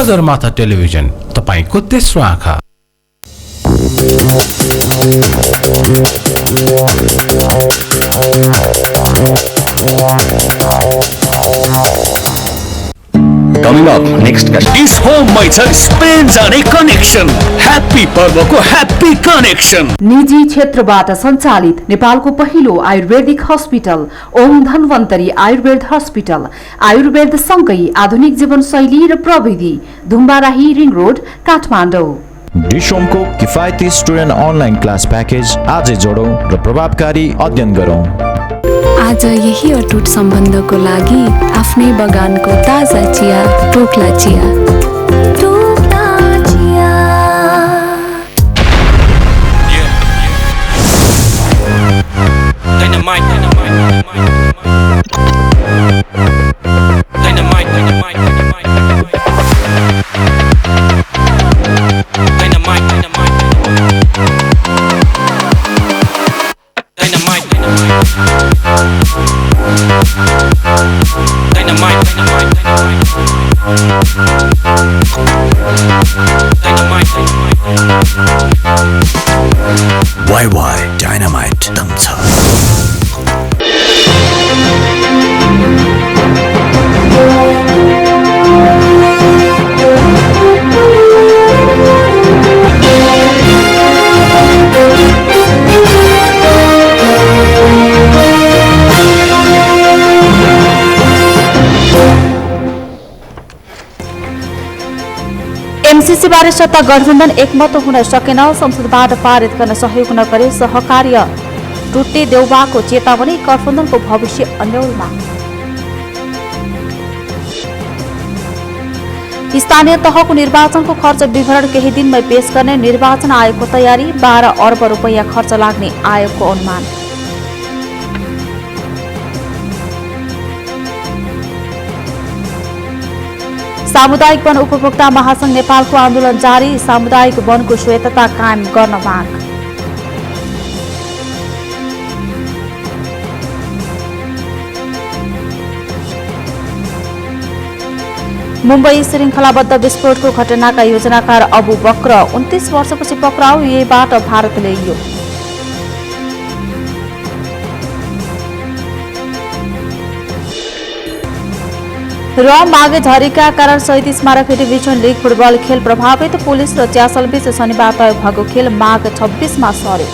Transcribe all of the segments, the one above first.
Sagarmatha television, तपाईको तेस्रो आँखा। Coming up next is home मै छ स्पेन जाने कनेक्सन। ह्याप्पी पर्वको ह्याप्पी कनेक्सन। निजी क्षेत्रबाट सञ्चालित नेपालको पहिलो आयुर्वेदिक हस्पिटल ओम धन्वन्तरी आयुर्वेद हस्पिटल, आयुर्वेद सँगै आधुनिक जीवनशैली र प्रविधि, धुम्बाराही रिङ रोड, काठमाडौँ। डिसोमको किफायती स्टुडेन्ट अनलाइन क्लास प्याकेज आजै जोडौँ र प्रभावकारी अध्ययन गरौँ। आज यही अटुट सम्बन्धको लागि आफ्नै बगानको ताजा चिया टोक्ला चिया। YY Dynamite दम्छ। एमसीसी बारे सत्ता गठबन्धन एकमत हुन सकेन, संसदबाट पारित गर्न सहयोग नगरे सहकार्य टुट्टे देउबाको चेतावनी, गठबन्धनको भविष्य अन्यलमा। स्थानीय तहको निर्वाचनको खर्च विवरण केही दिनमै पेश गर्ने निर्वाचन आयोगको तयारी, 12 अर्ब रुपैयाँ खर्च लाग्ने आयोगको अनुमान। सामुदायिक वन उपभोक्ता महासंघ नेपालको आन्दोलन जारी, सामुदायिक वनको स्वायत्तता कायम गर्न माग। मुम्बई श्रृङ्खलाबद्ध विस्फोटको घटनाका योजनाकार अबु बक्र 29 वर्षपछि पक्राउ, युएबाट भारत ल्याइयो। र माघे झरीका कारण शहीद स्मारक डिभिजन लिग फुटबल खेल प्रभावित, पुलिस र च्यासलबीच शनिबार तय भएको खेल माघ 26 मा सर्यो।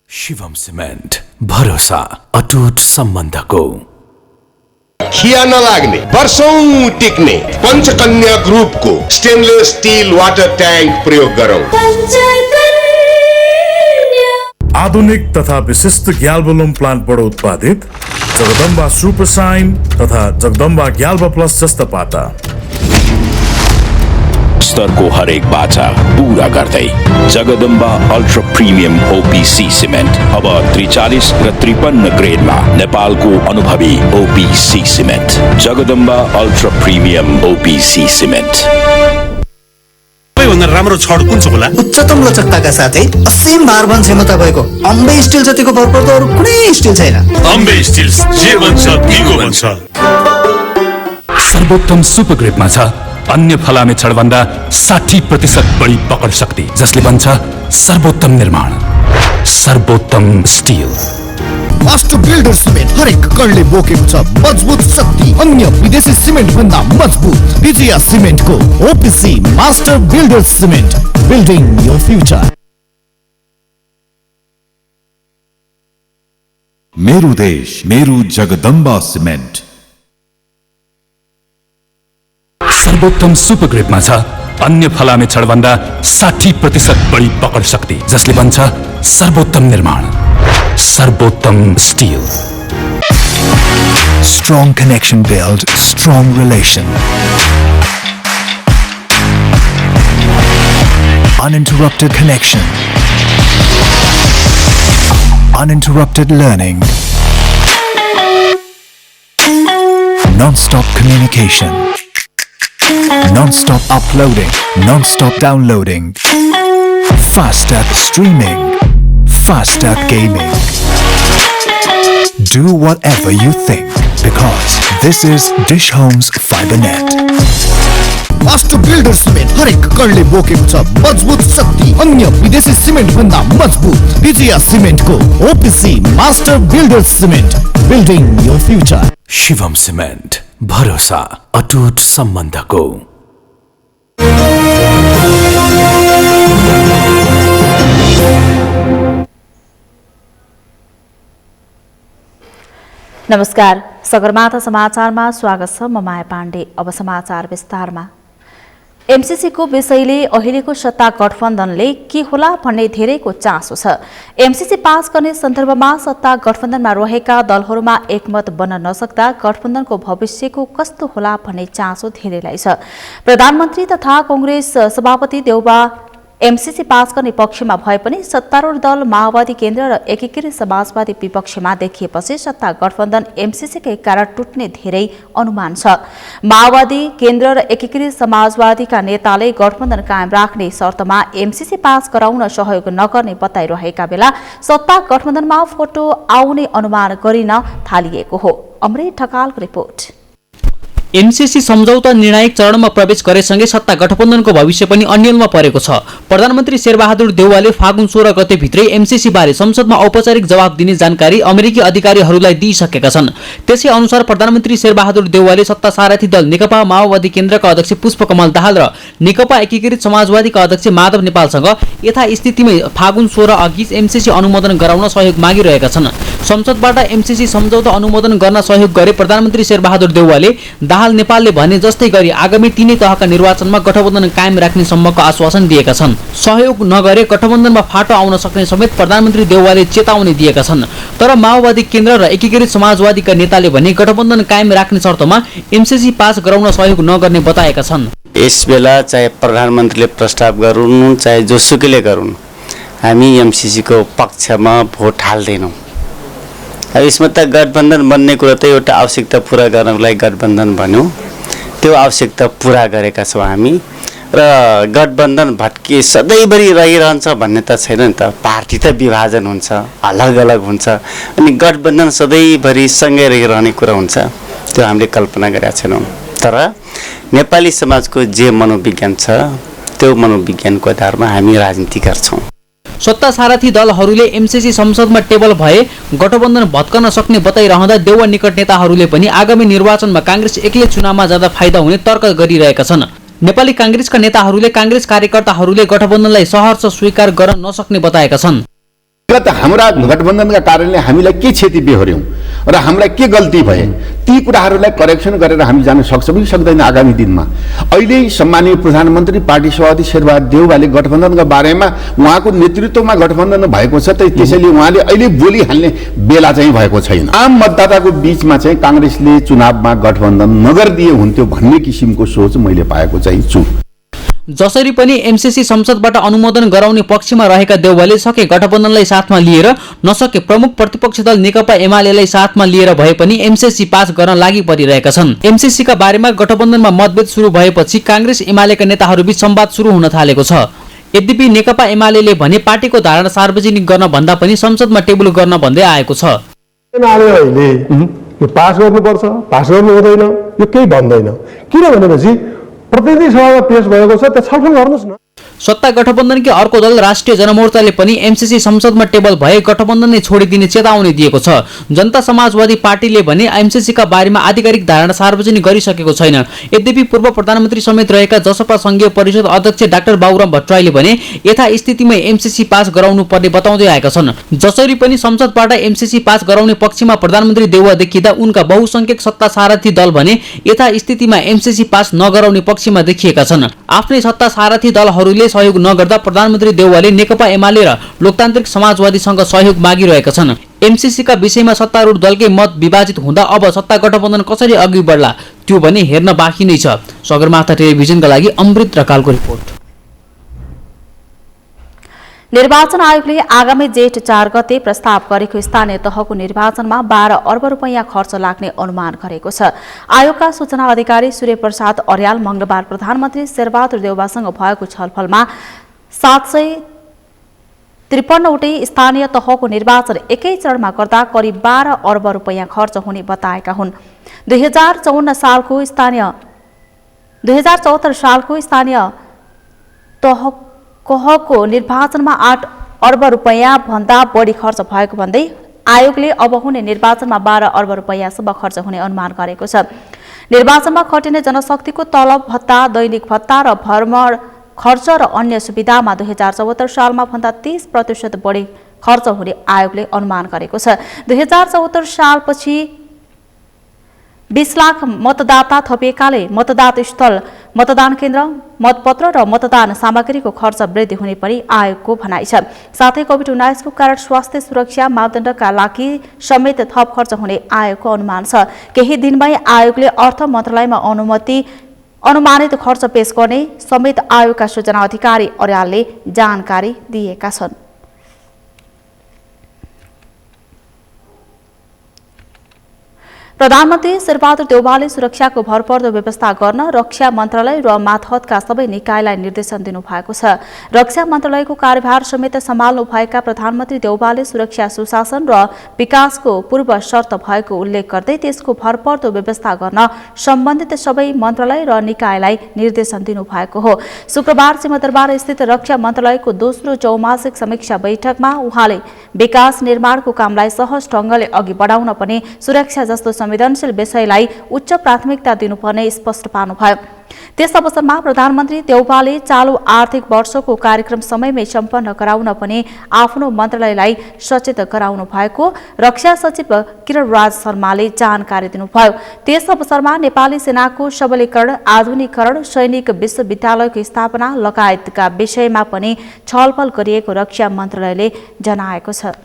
शिवम सिमेन्ट, भरोसा अटुट सम्बन्धको। खिया नलाग्ने, वर्षौं टिक्ने पञ्चकन्या ग्रुपको स्टेनलेस स्टिल वाटर ट्याङ्क प्रयोग गरौँ। आधुनिक तथा विशिष्ट ग्याल्बोलम प्लान्टबाट उत्पादित जगदम्बा सुपर साइन तथा जगदम्बा ग्याल्बा प्लस जस्ता पाता स्तरको हरेक बाचा पूरा गर्दै Jagdamba ultra premium OPC cement अब 43 र 53 ग्रेडमा नेपालको अनुभवी OPC cement. Jagdamba ultra premium OPC cement. सबैभन्दा राम्रो छड कुन छ होला? उच्चतम लचकताका साथै असीम भारवहन क्षमता भएको अम्बे स्टिल जतिको भरपर्दो अरु कुनै स्टिल छैन। अम्बे स्टिल जे भन्छ दिगो भन्छ। सर्वोत्तम सुपर ग्रेडमा छ अन्य फलामे छडभन्दा 60% बढी पकड शक्ति, जसले भन्छ सर्वोत्तम निर्माण, सर्वोत्तम स्टिल। मास्टर बिल्डर सिमेन्ट हरेक कणले बोकेको छ मजबुत शक्ति, अन्य विदेशी सिमेन्ट भन्दा मजबुत। विजया सिमेन्टको OPC master builder cement, building your future. मेरो देश मेरो जगदम्बा सिमेन्ट। सर्वोत्तम सुपर ग्रेडमा छ अन्य फलामे छडभन्दा 60% बढी पकड शक्ति, जसले भन्छ सर्वोत्तम निर्माण, सर्वोत्तम still. Strong connection build strong relation. Uninterrupted connection. Uninterrupted learning. Non-stop communication. Non-stop uploading. Non-stop downloading. Faster streaming. Faster gaming. Do whatever you think, because This is Dish Homes Fiber Net. Master builder cement हरेक कणले बोकेको छ मजबुत शक्ति अन्य विदेशी cement भन्दा मजबुत विजया सिमेन्टको OPC master builder cement building your future Shivam cement भरोसा अटुट सम्बन्धको नमस्कार सगरमाथा समाचारमा स्वागत छ म माया पाण्डे। अब समाचार विस्तारमा। एमसीसी को विषयले अहिलेको सत्ता गठबन्धनले के होला भन्ने धेरैको चासो छ। एमसीसी पास गर्ने सन्दर्भमा सत्ता गठबन्धनमा रहेका दलहरूमा एकमत बन्न नसक्दा गठबन्धनको भविष्यको कस्तो होला भन्ने चासो धेरैलाई छ। प्रधानमन्त्री तथा कांग्रेस सभापति देउबा एमसीसी पास गर्ने पक्षमा भए पनि सत्तारूढ दल माओवादी केन्द्र र एकीकृत समाजवादी विपक्षमा देखिएपछि सत्ता गठबन्धन एमसीसीकै कारण टुट्ने धेरै अनुमान छ। माओवादी केन्द्र र एकीकृत समाजवादीका नेताले गठबन्धन कायम राख्ने शर्तमा एमसीसी पास गराउन सहयोग नगर्ने बताइरहेका बेला सत्ता गठबन्धनमा फोटो आउने अनुमान गरिन थालिएको हो। अमृत ढकालको रिपोर्ट। एमसीसी सम्झौता निर्णायक चरणमा प्रवेश गरेसँगै सत्ता गठबन्धनको भविष्य पनि अन्यलमा परेको छ। प्रधानमन्त्री शेरबहादुर देउवाले फागुन 16 गते भित्रै एमसीसी बारे संसदमा औपचारिक जवाब दिने जानकारी अमेरिकी अधिकारीहरूलाई दिइसकेका छन्। त्यसै अनुसार प्रधानमन्त्री शेरबहादुर देउवाले सत्ता सारथी दल नेकपा माओवादी केन्द्रका अध्यक्ष पुष्पकमल दाहाल र नेकपा एकीकृत समाजवादीका अध्यक्ष माधव नेपालसँग यथास्थितिमै फागुन 16 अघि एमसीसी अनुमोदन गराउन सहयोग मागिरहेका छन्। संसदबाट एमसीसी सम्झौता अनुमोदन गर्न सहयोग गरे प्रधानमन्त्री शेरबहादुर देउवाले नेपालले भने जस्तै गरी आगामी तीनै तहका निर्वाचनमा गठबन्धन कायम राख्ने सम्मको आश्वासन दिएका छन्। सहयोग नगरे गठबन्धनमा फाटो आउन सक्ने समेत प्रधानमन्त्री देउवाले चेतावनी दिएका छन्। तर माओवादी केन्द्र र एकीकृत समाजवादीका नेताले भने गठबन्धन कायम राख्ने शर्तमा एमसीसी पास गराउन सहयोग नगर्ने बताएका छन्। यस बेला चाहे प्रधानमन्त्रीले प्रस्ताव गरून् चाहे जोसुकैले गरून् हामी एमसीसी को पक्षमा भोट हाल्दैनौँ। यसमा त गठबन्धन बन्ने कुरा त एउटा आवश्यकता पूरा गर्नको लागि गठबन्धन भन्यो, त्यो आवश्यकता पूरा गरेका छौँ हामी। र गठबन्धन भट्के सधैँभरि रहिरहन्छ भन्ने त छैन नि त। पार्टी त विभाजन हुन्छ, अलग अलग हुन्छ, अनि गठबन्धन सधैँभरि सँगै रहिरहने कुरा हुन्छ, त्यो हामीले कल्पना गरेका छैनौँ। तर नेपाली समाजको जे मनोविज्ञान छ त्यो मनोविज्ञानको आधारमा हामी राजनीति गर्छौँ। सत्ता सारथी दलहरूले एमसीसी संसदमा टेबल भए गठबन्धन भत्कन सक्ने बताइरहँदा देउवा निकट नेताहरूले पनि आगामी निर्वाचनमा कांग्रेस एक्लै चुनावमा जाँदा फाइदा हुने तर्क गरिरहेका छन्। नेपाली कांग्रेसका नेताहरूले कांग्रेस कार्यकर्ताहरूले गठबन्धनलाई सहर्ष स्वीकार गर्न नसक्ने बताएका छन्। हाम्रा गठबन्धनका कारणले हामीलाई के क्षति बेहोर्यौं र हामीलाई के गल्ती भए ती कुराहरूलाई करेक्सन गरेर हामी जान सक्छौँ कि सक्दैन आगामी दिनमा। अहिले सम्माननीय प्रधानमन्त्री पार्टी सभापति शेरबहादुर देउवाले गठबन्धनका बारेमा उहाँको नेतृत्वमा गठबन्धन भएको छ, त्यसैले उहाँले अहिले बोलिहाल्ने बेला चाहिँ भएको छैन। आम मतदाताको बीचमा चाहिँ कांग्रेसले चुनावमा गठबन्धन नगरिदिए हुन्थ्यो भन्ने किसिमको सोच मैले पाएको चाहिँ छु। जसरी पनि एमसीसी संसदबाट अनुमोदन गराउने पक्षमा रहेका देउवाले सके गठबन्धनलाई साथमा लिएर नसके प्रमुख प्रतिपक्ष दल नेकपा एमालेलाई साथमा लिएर भए पनि एमसीसी पास गर्न लागि परिरहेका छन्। एमसीसी का बारेमा गठबन्धनमा मतभेद सुरु भएपछि कांग्रेस एमालेका नेताहरूबीच संवाद सुरु हुन थालेको छ। यद्यपि नेकपा एमालेले भने पार्टीको धारणा सार्वजनिक गर्न भन्दा पनि संसदमा टेबल गर्न भन्दै आएको छ। पास गर्नुपर्छ, पास गर्नु हुँदैन, यो केही भन्दैन। किन भनेपछि प्रतिनिधि सभामा पेश भएको छ, त्यो छलफल गर्नुस् न। सत्ता गठबन्धनकै अर्को दल राष्ट्रिय जनमोर्चाले पनि एमसीसी संसदमा टेबल भए गठबन्धन नै छोडिदिने चेतावनी दिएको छ। जनता समाजवादी पार्टीले भने एमसीसी का बारेमा आधिकारिक धारणा सार्वजनिक गरिसकेको छैन। यद्यपि पूर्व प्रधानमन्त्री समेत रहेका जसपा संघीय परिषद अध्यक्ष डाक्टर बाबुराम भट्टराईले भने यथास्थितिमै एमसीसी पास गराउनु पर्ने बताउँदै आएका छन्। जसरी पनि संसदबाट एमसीसी पास गराउने पक्षमा प्रधानमन्त्री देउवा देखिँदा उनका बहुसंख्यक सत्ता सारथी दल भने यथास्थितिमा एमसीसी पास नगराउने पक्षमा देखिएका छन्। आफ्नै सत्ता सारथी दलहरूले सहयोग नगर्दा प्रधानमन्त्री देउवाले नेकपा एमाले र लोकतान्त्रिक समाजवादीसँग सहयोग मागिरहेका छन्। एमसीसी का विषयमा सत्तारूढ दलकै मत विभाजित हुँदा अब सत्ता गठबन्धन कसरी अघि बढ्ला त्यो भने हेर्न बाँकी नै छ। सगरमाथा टेलिभिजनका लागि अमृत रकालको रिपोर्ट। निर्वाचन आयोगले आगामी जेठ 4 गते प्रस्ताव गरेको स्थानीय तहको निर्वाचनमा 12 अर्ब रुपैयाँ खर्च लाग्ने अनुमान गरेको छ। आयोगका सूचना अधिकारी सूर्य प्रसाद अर्याल मंगलबार प्रधानमन्त्री शेरबहादुर देउवासँग भएको छलफलमा 700 53वटै स्थानीय तहको निर्वाचन एकै चरणमा गर्दा करिब 12 अर्ब रुपैयाँ खर्च हुने बताएका हुन्। 2074 सालको स्थानीय तहको निर्वाचनमा 8 अर्ब रुपैयाँ भन्दा बढी खर्च भएको भन्दै आयोगले अब हुने निर्वाचनमा 12 अर्ब रुपैयाँसम्म खर्च हुने अनुमान गरेको छ। निर्वाचनमा खटिने जनशक्तिको तलब भत्ता, दैनिक भत्ता र भ्रमण खर्च र अन्य सुविधामा 2074 सालमा भन्दा 30% बढी खर्च हुने आयोगले अनुमान गरेको छ। 2074 सालपछि 20 लाख मतदाता थपिएकाले मतदाता स्थल, मतदान केन्द्र, मतपत्र र मतदान सामग्रीको खर्च वृद्धि हुने पनि आयोगको भनाइ छ। साथै कोभिड-19 को कारण स्वास्थ्य सुरक्षा मापदण्डका लागि समेत थप खर्च हुने आयोगको अनुमान छ। केही दिनमै आयोगले अर्थ मन्त्रालयमा अनुमानित खर्च पेश गर्ने समेत आयोगका सूचना अधिकारी अर्यालले जानकारी दिएका छन्। प्रधानमन्त्री शेरबहादुर देउवाले सुरक्षाको भरपर्दो व्यवस्था गर्न रक्षा मन्त्रालय र मातहतका सबै निकायलाई निर्देशन दिनुभएको छ। रक्षा मन्त्रालयको कार्यभार समेत सम्हाल्नु भएका प्रधानमन्त्री देउवाले सुरक्षा, सुशासन र विकासको पूर्व शर्त भएको उल्लेख गर्दै त्यसको भरपर्दो व्यवस्था गर्न सम्बन्धित सबै मन्त्रालय र निकायलाई निर्देशन दिनुभएको हो। शुक्रबार सिंहदरबार स्थित रक्षा मन्त्रालयको दोस्रो चौमासिक समीक्षा बैठकमा उहाँले विकास निर्माणको कामलाई सहज ढङ्गले अघि बढाउन पनि सुरक्षा जस्तो संवेदनशील विषयलाई उच्च प्राथमिकता दिनुपर्ने स्पष्ट पार्नुभयो। त्यस अवसरमा प्रधानमन्त्री देउवाले चालू आर्थिक वर्षको कार्यक्रम समयमै सम्पन्न गराउन पनि आफ्नो मन्त्रालयलाई सचेत गराउनु भएको रक्षा सचिव किरणराज शर्माले जानकारी दिनुभयो। त्यस अवसरमा नेपाली सेनाको सबलीकरण, आधुनिकीकरण, सैनिक विश्वविद्यालयको स्थापना लगायतका विषयमा पनि छलफल गरिएको रक्षा मन्त्रालयले जनाएको छ।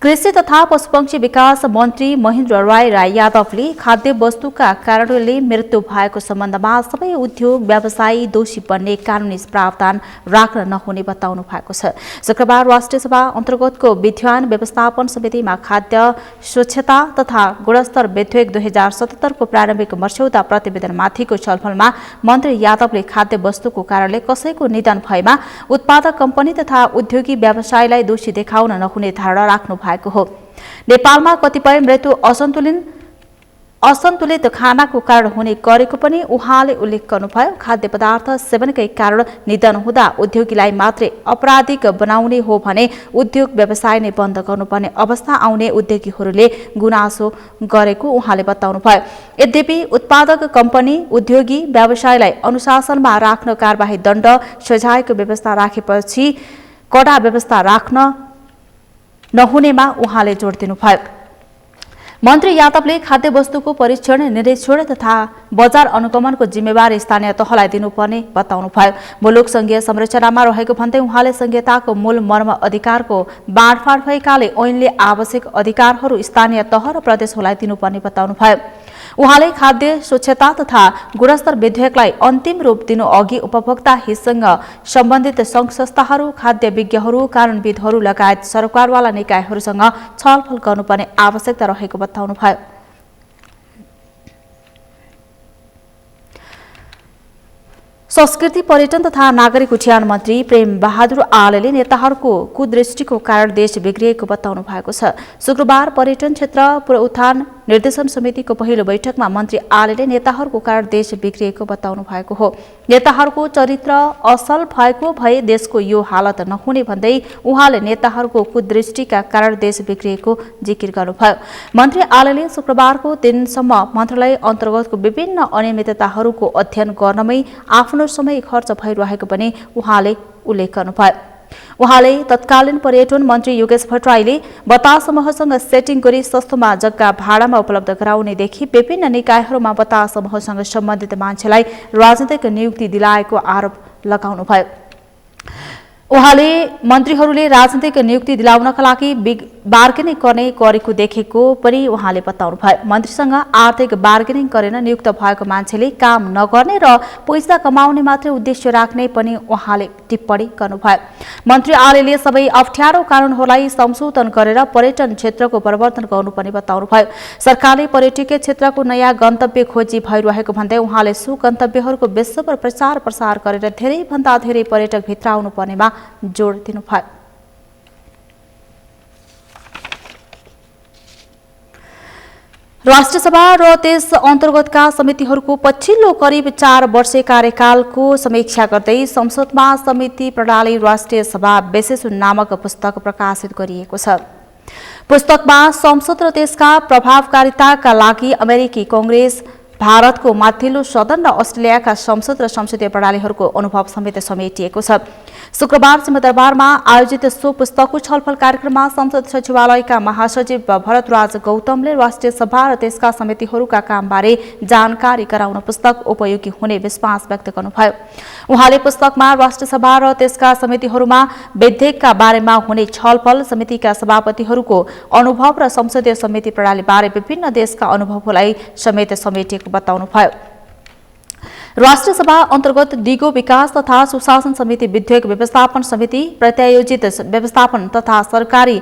कृषि तथा पशुपक्षी विकास मन्त्री महेन्द्र राय यादवले खाद्य वस्तुका कारणले मृत्यु भएको सम्बन्धमा सबै उद्योग व्यवसायी दोषी बन्ने कानुनी प्रावधान राख्न नहुने बताउनु भएको छ। शुक्रबार राष्ट्रिय सभा अन्तर्गतको विद्युत व्यवस्थापन समितिमा खाद्य स्वच्छता तथा गुणस्तर विधेयक 2077 को प्रारम्भिक मस्यौदा प्रतिवेदनमाथिको छलफलमा मन्त्री यादवले खाद्य वस्तुको कारणले कसैको निधन भएमा उत्पादक कम्पनी तथा उद्योगी व्यवसायलाई दोषी देखाउन नहुने धारणा राख्नु भएको हो। नेपालमा कतिपय मृत्यु असन्तुलित खानाको कारण हुने गरेको पनि उहाँले उल्लेख गर्नुभयो। खाद्य पदार्थ सेवनकै कारण निधन हुँदा उद्योगीलाई मात्रै अपराधिक बनाउने हो भने उद्योग व्यवसाय नै बन्द गर्नुपर्ने अवस्था आउने उद्योगीहरूले गुनासो गरेको उहाँले बताउनुभयो। यद्यपि उत्पादक कम्पनी, उद्योगी व्यवसायलाई अनुशासनमा राख्न कारबाही दण्ड सजायको व्यवस्था राखेपछि कडा व्यवस्था राख्न नहुनेमा उहाँले जोड दिनुभयो। मन्त्री यादवले खाद्य वस्तुको परीक्षण, निरीक्षण तथा बजार अनुगमनको जिम्मेवारी स्थानीय तहलाई दिनुपर्ने बताउनुभयो। मुलुक संघीय संरचनामा रहेको भन्दै उहाँले संघीयताको मूल मर्म अधिकारको बाँडफाँड भएकाले ऐनले आवश्यक अधिकारहरू स्थानीय तह र प्रदेशहरूलाई दिनुपर्ने बताउनुभयो। उहाँले खाद्य स्वच्छता तथा गुणस्तर विधेयकलाई अन्तिम रूप दिनु अघि उपभोक्ता हितसँग सम्बन्धित सङ्घ संस्थाहरू, खाद्य विज्ञहरू, कानूनविदहरू लगायत सरकारवाला निकायहरूसँग छलफल गर्नुपर्ने आवश्यकता रहेको बताउनुभयो। संस्कृति, पर्यटन तथा नागरिक उड्डयन मन्त्री प्रेम बहादुर आलेले नेताहरूको कुदृष्टिको कारण देश बिग्रिएको बताउनु भएको छ। शुक्रबार पर्यटन क्षेत्र पुनरुत्थान निर्देशन समितिको पहिलो बैठकमा मन्त्री आलेले नेताहरूको कारण देश बिग्रिएको बताउनु भएको हो। नेताहरूको चरित्र असल भएको भए देशको यो हालत नहुने भन्दै उहाँले नेताहरूको कुदृष्टिका कारण देश बिग्रिएको जिकिर गर्नुभयो। मन्त्री आलेले शुक्रबारको दिनसम्म मन्त्रालय अन्तर्गतको विभिन्न अनियमितताहरूको अध्ययन गर्नमै आफ्नो समय खर्च भइरहेको पनि उहाँले उल्लेख गर्नुभयो। उहाँले तत्कालीन पर्यटन मन्त्री योगेश भट्टराईले बतास समूहसँग सेटिङ गरी सस्तोमा जग्गा भाडामा उपलब्ध गराउनेदेखि विभिन्न निकायहरूमा बतास समूहसँग सम्बन्धित मान्छेलाई राजनीतिक नियुक्ति दिलाएको आरोप लगाउनुभयो। उहाँले मन्त्रीहरूले राजनीतिक नियुक्ति दिलाउनका लागि बार्गेनिङ गर्ने गरेको देखेको पनि उहाँले बताउनुभयो। मन्त्रीसँग आर्थिक बार्गेनिङ गरेर नियुक्त भएको मान्छेले काम नगर्ने र पैसा कमाउने मात्रै उद्देश्य राख्ने पनि उहाँले टिप्पणी गर्नुभयो। मन्त्री आलेले सबै अप्ठ्यारो कारणहरूलाई संशोधन गरेर पर्यटन क्षेत्रको परिवर्तन गर्नुपर्ने बताउनुभयो। सरकारले पर्यटकीय क्षेत्रको नयाँ गन्तव्य खोजी भइरहेको भन्दै उहाँले सो गन्तव्यहरूको विश्वभर प्रचार प्रसार गरेर धेरैभन्दा धेरै पर्यटक भित्र आउनुपर्नेमा जोड दिनुभयो। राष्ट्रसभा र त्यस अन्तर्गतका समितिहरूको पछिल्लो करिब 4 वर्षे कार्यकालको समीक्षा गर्दै संसदमा समिति प्रणाली राष्ट्रिय सभा विशेष नामक पुस्तक प्रकाशित गरिएको छ। पुस्तकमा संसद र त्यसका प्रभावकारिताका लागि अमेरिकी कांग्रेस, भारतको माथिल्लो सदन र अस्ट्रेलियाका संसद र संसदीय प्रणालीहरूको अनुभव समेत समेटिएको छ। शुक्रबार सिंहदरबारमा आयोजित सो पुस्तकको छलफल कार्यक्रममा संसद सचिवालयका महासचिव भरतराज गौतमले राष्ट्रिय सभा र त्यसका समितिहरूका कामबारे जानकारी गराउन पुस्तक उपयोगी हुने विश्वास व्यक्त गर्नुभयो। उहाँले पुस्तकमा राष्ट्रसभा र त्यसका समितिहरूमा विधेयकका बारेमा हुने छलफल, समितिका सभापतिहरूको अनुभव र संसदीय समिति प्रणालीबारे विभिन्न देशका अनुभवलाई समेत समेटिएको बताउनुभयो। राष्ट्रसभा अन्तर्गत दिगो विकास तथा सुशासन समिति, विधेयक व्यवस्थापन समिति, प्रत्यायोजित व्यवस्थापन तथा सरकारी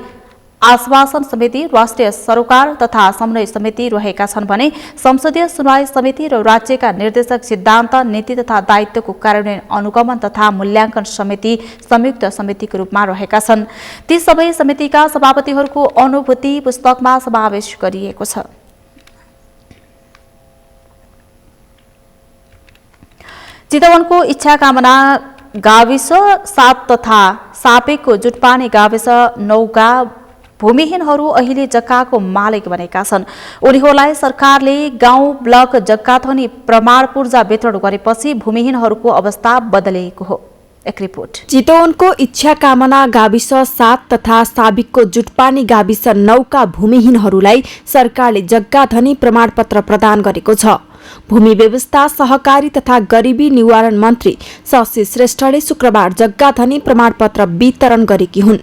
आश्वासन समिति, राष्ट्रिय सरोकार तथा समन्वय समिति रहेका छन् भने संसदीय सुनवाई समिति र राज्यका निर्देशक सिद्धान्त, नीति तथा दायित्वको कार्यान्वयन, अनुगमन तथा मूल्याङ्कन समिति संयुक्त समितिको रूपमा रहेका छन्। ती सबै समितिका सभापतिहरूको अनुभूति पुस्तकमा समावेश गरिएको छ। चितवनको इच्छा कामना गाविस 7 तथा सापेकको जुटपानी गाविस 9का भूमिहीनहरू अहिले जग्गाको मालिक बनेका छन्। उनीहरूलाई सरकारले गाउँ ब्लक जग्गाधनी प्रमाण पूर्जा वितरण गरेपछि भूमिहीनहरूको अवस्था बदलिएको हो। एक रिपोर्ट। चितवनको इच्छा कामना गाविस 7 तथा साबिकको जुटपानी गाविस 9का भूमिहीनहरूलाई सरकारले जग्गाधनी प्रमाणपत्र प्रदान गरेको छ। भूमि व्यवस्था, सहकारी तथा गरिबी निवारण मन्त्री शशि श्रेष्ठले शुक्रबार जग्गाधनी प्रमाणपत्र वितरण गरेकी हुन्।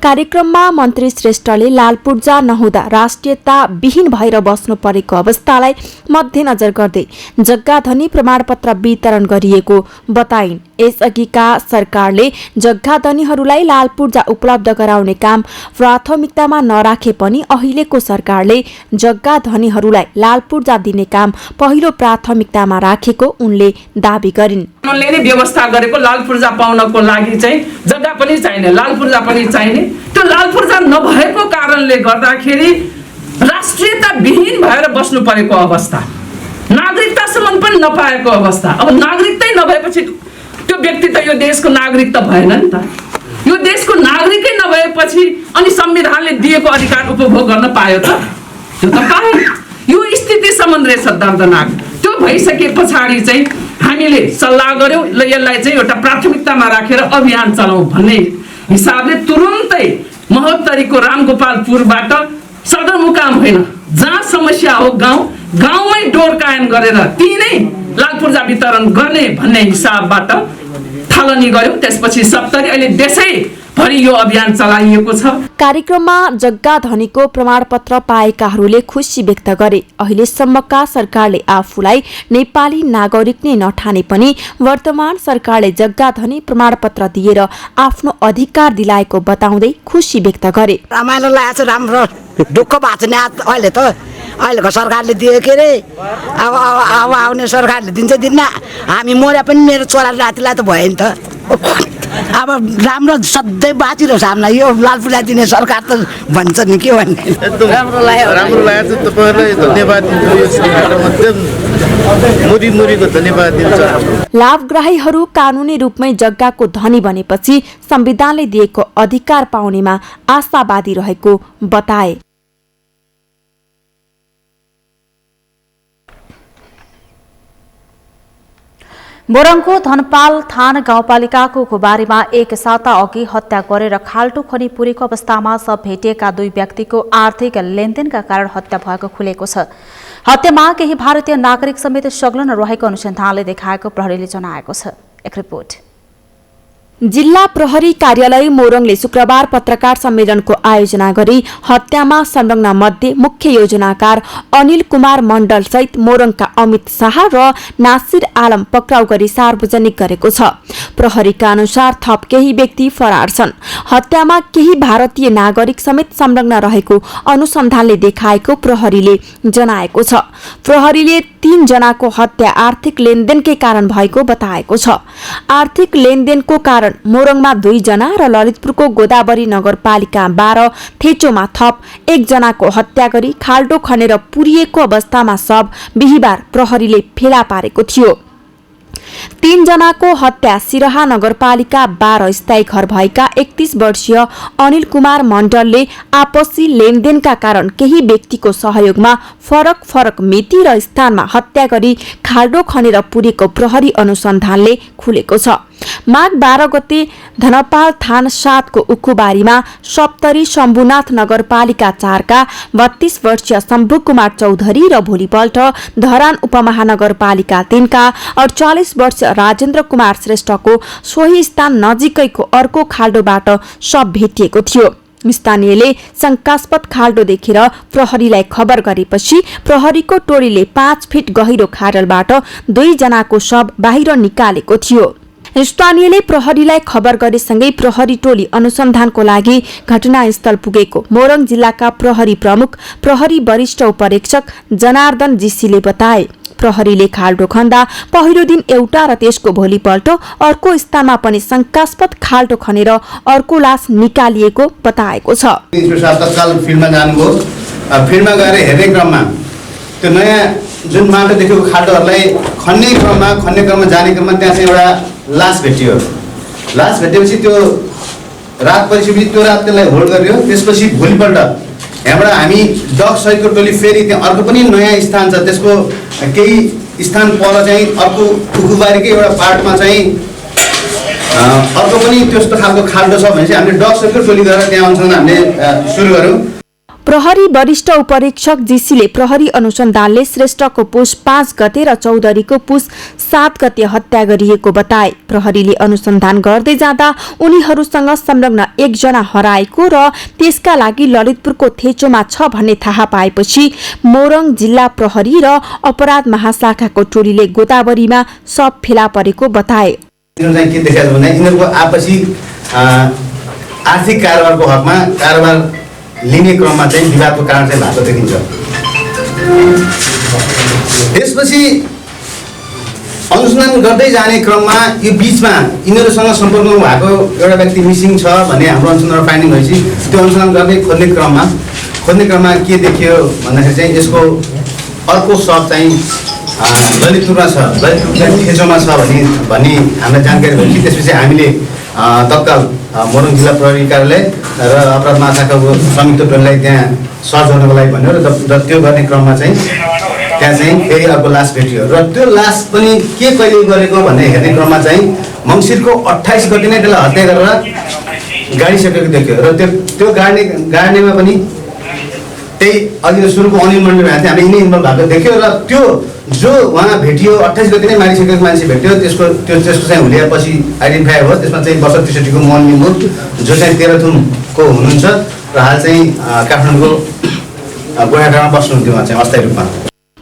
कार्यक्रममा मन्त्री श्रेष्ठले लालपूर्जा नहुँदा राष्ट्रियता विहीन भएर बस्नु परेको अवस्थालाई मध्यनजर गर्दै जग्गाधनी प्रमाणपत्र वितरण गरिएको बताइन्। यसअघिका सरकारले जग्गाधनीहरूलाई लालपूर्जा उपलब्ध गराउने काम प्राथमिकतामा नराखे पनि अहिलेको सरकारले जग्गाधनीहरूलाई लालपूर्जा दिने काम पहिलो प्राथमिकतामा राखेको उनले दावी गरिन्। उनले नै व्यवस्था गरेको लालपूर्जा पाउनको लागि चाहिँ जग्गा पनि चाहिने, लालपूर्जा पनि चाहिने। त्यो लालपूर्जा नभएको कारणले गर्दाखेरि राष्ट्रियता विहीन भएर बस्नु परेको अवस्था, नागरिकतासम्म पनि नपाएको अवस्था। अब नागरिकतै नभएपछि त्यो व्यक्ति त यो देशको नागरिक त भएन नि त। यो देशको नागरिकै नभएपछि अनि संविधानले दिएको अधिकार उपभोग गर्न पायो त? त्यो त पाएन। यो स्थितिसम्म रहेछ दर्दनाक। त्यो भइसके पछाडि चाहिँ हामीले सल्लाह गर्यौं ल यसलाई चाहिँ एउटा प्राथमिकतामा राखेर अभियान चलाउँ भन्ने हिसाबले तुरुन्तै महोत्तरीको रामगोपालपुरबाट सदरमुकाम होइन, जहाँ समस्या हो गाउँमै डोर कायम गरेर तीनै लालपूर्जा वितरण गर्ने भन्ने हिसाबबाट थालनी गर्यौं। त्यसपछि 70 अहिले देशैभरि यो अभियान चलाइएको छ। कार्यक्रममा जग्गाधनीको प्रमाणपत्र पाएकाहरूले खुसी व्यक्त गरे। अहिलेसम्मका सरकारले आफूलाई नेपाली नागरिक नै नठाने पनि वर्तमान सरकारले जग्गाधनी प्रमाणपत्र दिएर आफ्नो अधिकार दिलाएको बताउँदै खुसी व्यक्त गरे। रमाइलो लागेको छ, राम्रो दुःख भएको छ। अहिले त अहिलेको सरकारले दियो के अरे, अब आउने सरकारले दिन्छ दिन्न। हामी मर्या पनि मेरो छोरा नातिलाई त भयो नि त। अब राम्रो सधैँ बाँचिरहोस् हामीलाई यो लालपूर्जा दिने सरकार त भन्छ नि के भन्ने। राम्रो लाग्यो तपाईँहरूलाई धन्यवाद दिन्छु। लाभग्राहीहरू कानूनी रूपमै जग्गाको धनी बनेपछि संविधानले दिएको अधिकार पाउनेमा आशावादी रहेको बताए। मोरङको धनपाल थान गाउँपालिकाको खुबारीमा एक साता अघि हत्या गरेर खाल्टो खनी पुरेको अवस्थामा शव भेटिएका 2 व्यक्तिको आर्थिक लेनदेनका कारण हत्या भएको खुलेको छ। हत्यामा केही भारतीय नागरिक समेत संलग्न रहेको अनुसन्धानले देखाएको प्रहरीले जनाएको छ। एक रिपोर्ट। जिल्ला प्रहरी कार्यालय मोरङले शुक्रबार पत्रकार सम्मेलनको आयोजना गरी हत्यामा संलग्न मध्ये मुख्य योजनाकार अनिल कुमार मण्डल सहित मोरङका अमित शाह र नासिर आलम पक्राउ गरी सार्वजनिक गरेको छ। प्रहरीका अनुसार थप केही व्यक्ति फरार छन्। हत्यामा केही भारतीय नागरिक समेत संलग्न रहेको अनुसन्धानले देखाएको प्रहरीले जनाएको छ। प्रहरीले 3 जनाको हत्या आर्थिक लेनदेनकै कारण भएको बताएको छ। आर्थिक लेनदेनको कारण मोरङमा 2 जना र ललितपुरको गोदावरी नगरपालिका 12 थेचोमा थप 1 जनाको हत्या गरी खाल्डो खनेर पुरिएको अवस्थामा शव बिहीबार प्रहरीले फेला पारेको थियो। 3 जनाको हत्या सिरहा नगरपालिका 12 स्थायी घर भएका 31 वर्षीय अनिल कुमार मण्डलले आपसी लेनदेनका कारण केही व्यक्तिको सहयोगमा फरक फरक मिति र स्थानमा हत्या गरी खाल्डो खनेर पुरेको प्रहरी अनुसन्धानले खुलेको छ। माघ 12 गते धनपाल थान 7 को उखुबारीमा सप्तरी शम्भुनाथ नगरपालिका 4 का 32 वर्षीय शम्भु कुमार चौधरी र भोलिपल्ट धरान उपमहानगरपालिका 3 का 48 वर्षीय राजेन्द्र कुमार श्रेष्ठको सोही स्थान नजिकैको अर्को खाल्डोबाट शव भेटिएको थियो। स्थानीयले शंकास्पद खाल्डो देखेर प्रहरीलाई खबर गरेपछि प्रहरीको टोलीले 5 फिट गहिरो खाडलबाट 2 जनाको शव बाहिर निकालेको थियो। स्थानीयले प्रहरीलाई खबर गरेसँगै प्रहरी टोली अनुसन्धानको लागि घटनास्थल पुगेको मोरङ जिल्लाका प्रहरी प्रमुख प्रहरी वरिष्ठ उपरीक्षक जनार्दन जीसीले बताए। प्रहरीले खाल्डो खन्दा पहिलो दिन एउटा र त्यसको भोलिपल्ट अर्को स्थानमा पनि शंकास्पद खाल्डो खनेर अर्को लास निकालिएको बताएको छ। तत्काल फिल्डमा जानुभयो। फिल्डमा गएर हेर्ने क्रममा त्यो नयाँ जुन माटो देखेको खाल्डोहरूलाई खन्ने क्रममा जाने क्रममा त्यहाँ चाहिँ एउटा लास भेटियो। लास भेटेपछि त्यो रात परिसकेपछि त्यो रात त्यसलाई होल्ड गरियो। त्यसपछि भोलिपल्ट यहाँबाट हामी डग सहितको टोली फेरि त्यहाँ अर्को पनि नयाँ स्थान छ, त्यसको केही स्थान पर चाहिँ अर्को उखुबारीकै एउटा पार्टमा चाहिँ अर्को पनि त्यस्तो खालको खाल्डो छ भने चाहिँ हामीले डग सहितको टोली गएर त्यहाँ अनुसन्धान हामीले सुरु गऱ्यौँ। प्रहरी वरिष्ठ उपरीक्षक जीसीले प्रहरी अनुसन्धानले श्रेष्ठको पुस 5 गते र चौधरीको पुस 7 गते हत्या गरिएको बताए। प्रहरीले अनुसन्धान गर्दै जाँदा उनीहरूसँग संलग्न 1 जना हराएको र त्यसका लागि ललितपुरको थेचोमा छ भन्ने थाहा पाएपछि मोरङ जिल्ला प्रहरी र अपराध महाशाखाको टोलीले गोदावरीमा शव फेला परेको बताए। यिनीहरूको आपसी आर्थिक कारोबारको हकमा कारोबार लिने क्रममा चाहिँ विवादको कारण चाहिँ भएको देखिन्छ। त्यसपछि अनुसन्धान गर्दै जाने क्रममा यो बीचमा यिनीहरूसँग सम्पर्कमा भएको एउटा व्यक्ति मिसिङ छ भन्ने हाम्रो अनुसन्धानमा फाइन्डिङ भएपछि त्यो अनुसन्धान गर्दै खोज्ने क्रममा के देखियो भन्दाखेरि चाहिँ यसको अर्को शव चाहिँ ललितपुरमा छ, ललितपुर थेचोमा छ भन्ने हामीलाई जानकारी भएपछि त्यसपछि हामीले तत्काल मोरङ जिल्ला प्रहरी कार्यालय र अपराध महाशाखाको संयुक्त टोलीलाई त्यहाँ सर्च गर्नको लागि भन्यो र त्यो गर्ने क्रममा चाहिँ त्यहाँ चाहिँ फेरि अर्को लास भेटियो र त्यो लास पनि के कहिले गरेको भन्ने हेर्ने क्रममा चाहिँ मङ्सिरको 28 गते नै त्यसलाई हत्या गरेर गाडिसकेको देखियो र त्यो गाड्नेमा पनि त्यही अघि सुरुको अनिल मण्डल भएको थियो, हामीले यिनै इन्भल्भ भएको देख्यो र त्यो जो उहाँ भेटियो 28 गते नै मारिसकेको मान्छे भेट्यो। त्यसको चाहिँ हुलियापछि आइडेन्टिफाई भयो। त्यसमा चाहिँ वर्ष 63 को मोहन लिम्बू जो चाहिँ तेह्रथुमको हुनुहुन्छ र हाल चाहिँ काठमाडौँको गोठाटामा बस्नुहुन्थ्यो उहाँ चाहिँ अस्थायी रूपमा।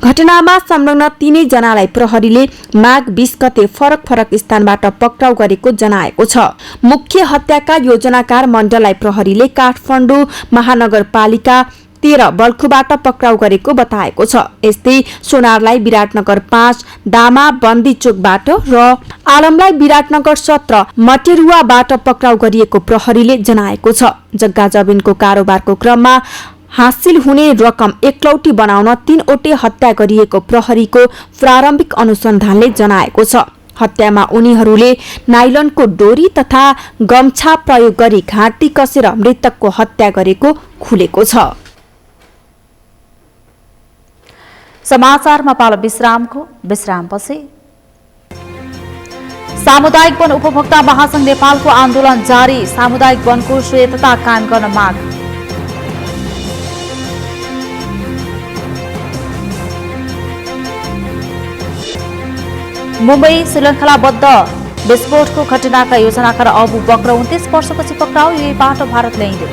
घटनामा संलग्न 3 जनालाई प्रहरीले माघ 20 गते फरक स्थानबाट पक्राउ गरेको जनाएको छ। मुख्य हत्याका योजनाकार मण्डललाई प्रहरीले काठमाडौँ महानगरपालिका 13 बल्खुबाट पक्राउ गरेको बताएको छ। यस्तै सोनारलाई विराटनगर 5 दामा बन्दी चोकबाट र आलमलाई विराटनगर 17 मटेरुवाबाट पक्राउ गरिएको प्रहरीले जनाएको छ। जग्गा जमिनको कारोबारको क्रममा हासिल हुने रकम एकलौटी बनाउन 3वटै हत्या गरिएको प्रहरीको प्रारम्भिक अनुसन्धानले जनाएको छ। हत्यामा उनीहरूले नाइलनको डोरी तथा गम्छा प्रयोग गरी घाँटी कसेर मृतकको हत्या गरेको खुलेको छ। समाचारमा पालो विश्रामपछि सामुदायिक वन उपभोक्ता महासंघ नेपालको आन्दोलन जारी, सामुदायिक वनको श्रेयता कायम गर्न माग। मुम्बई श्रीलङ्काबद्ध विस्फोटको घटनाका योजनाकार अबु बकर 29 वर्षपछि पक्राउ, युएबाट भारत ल्याइयो।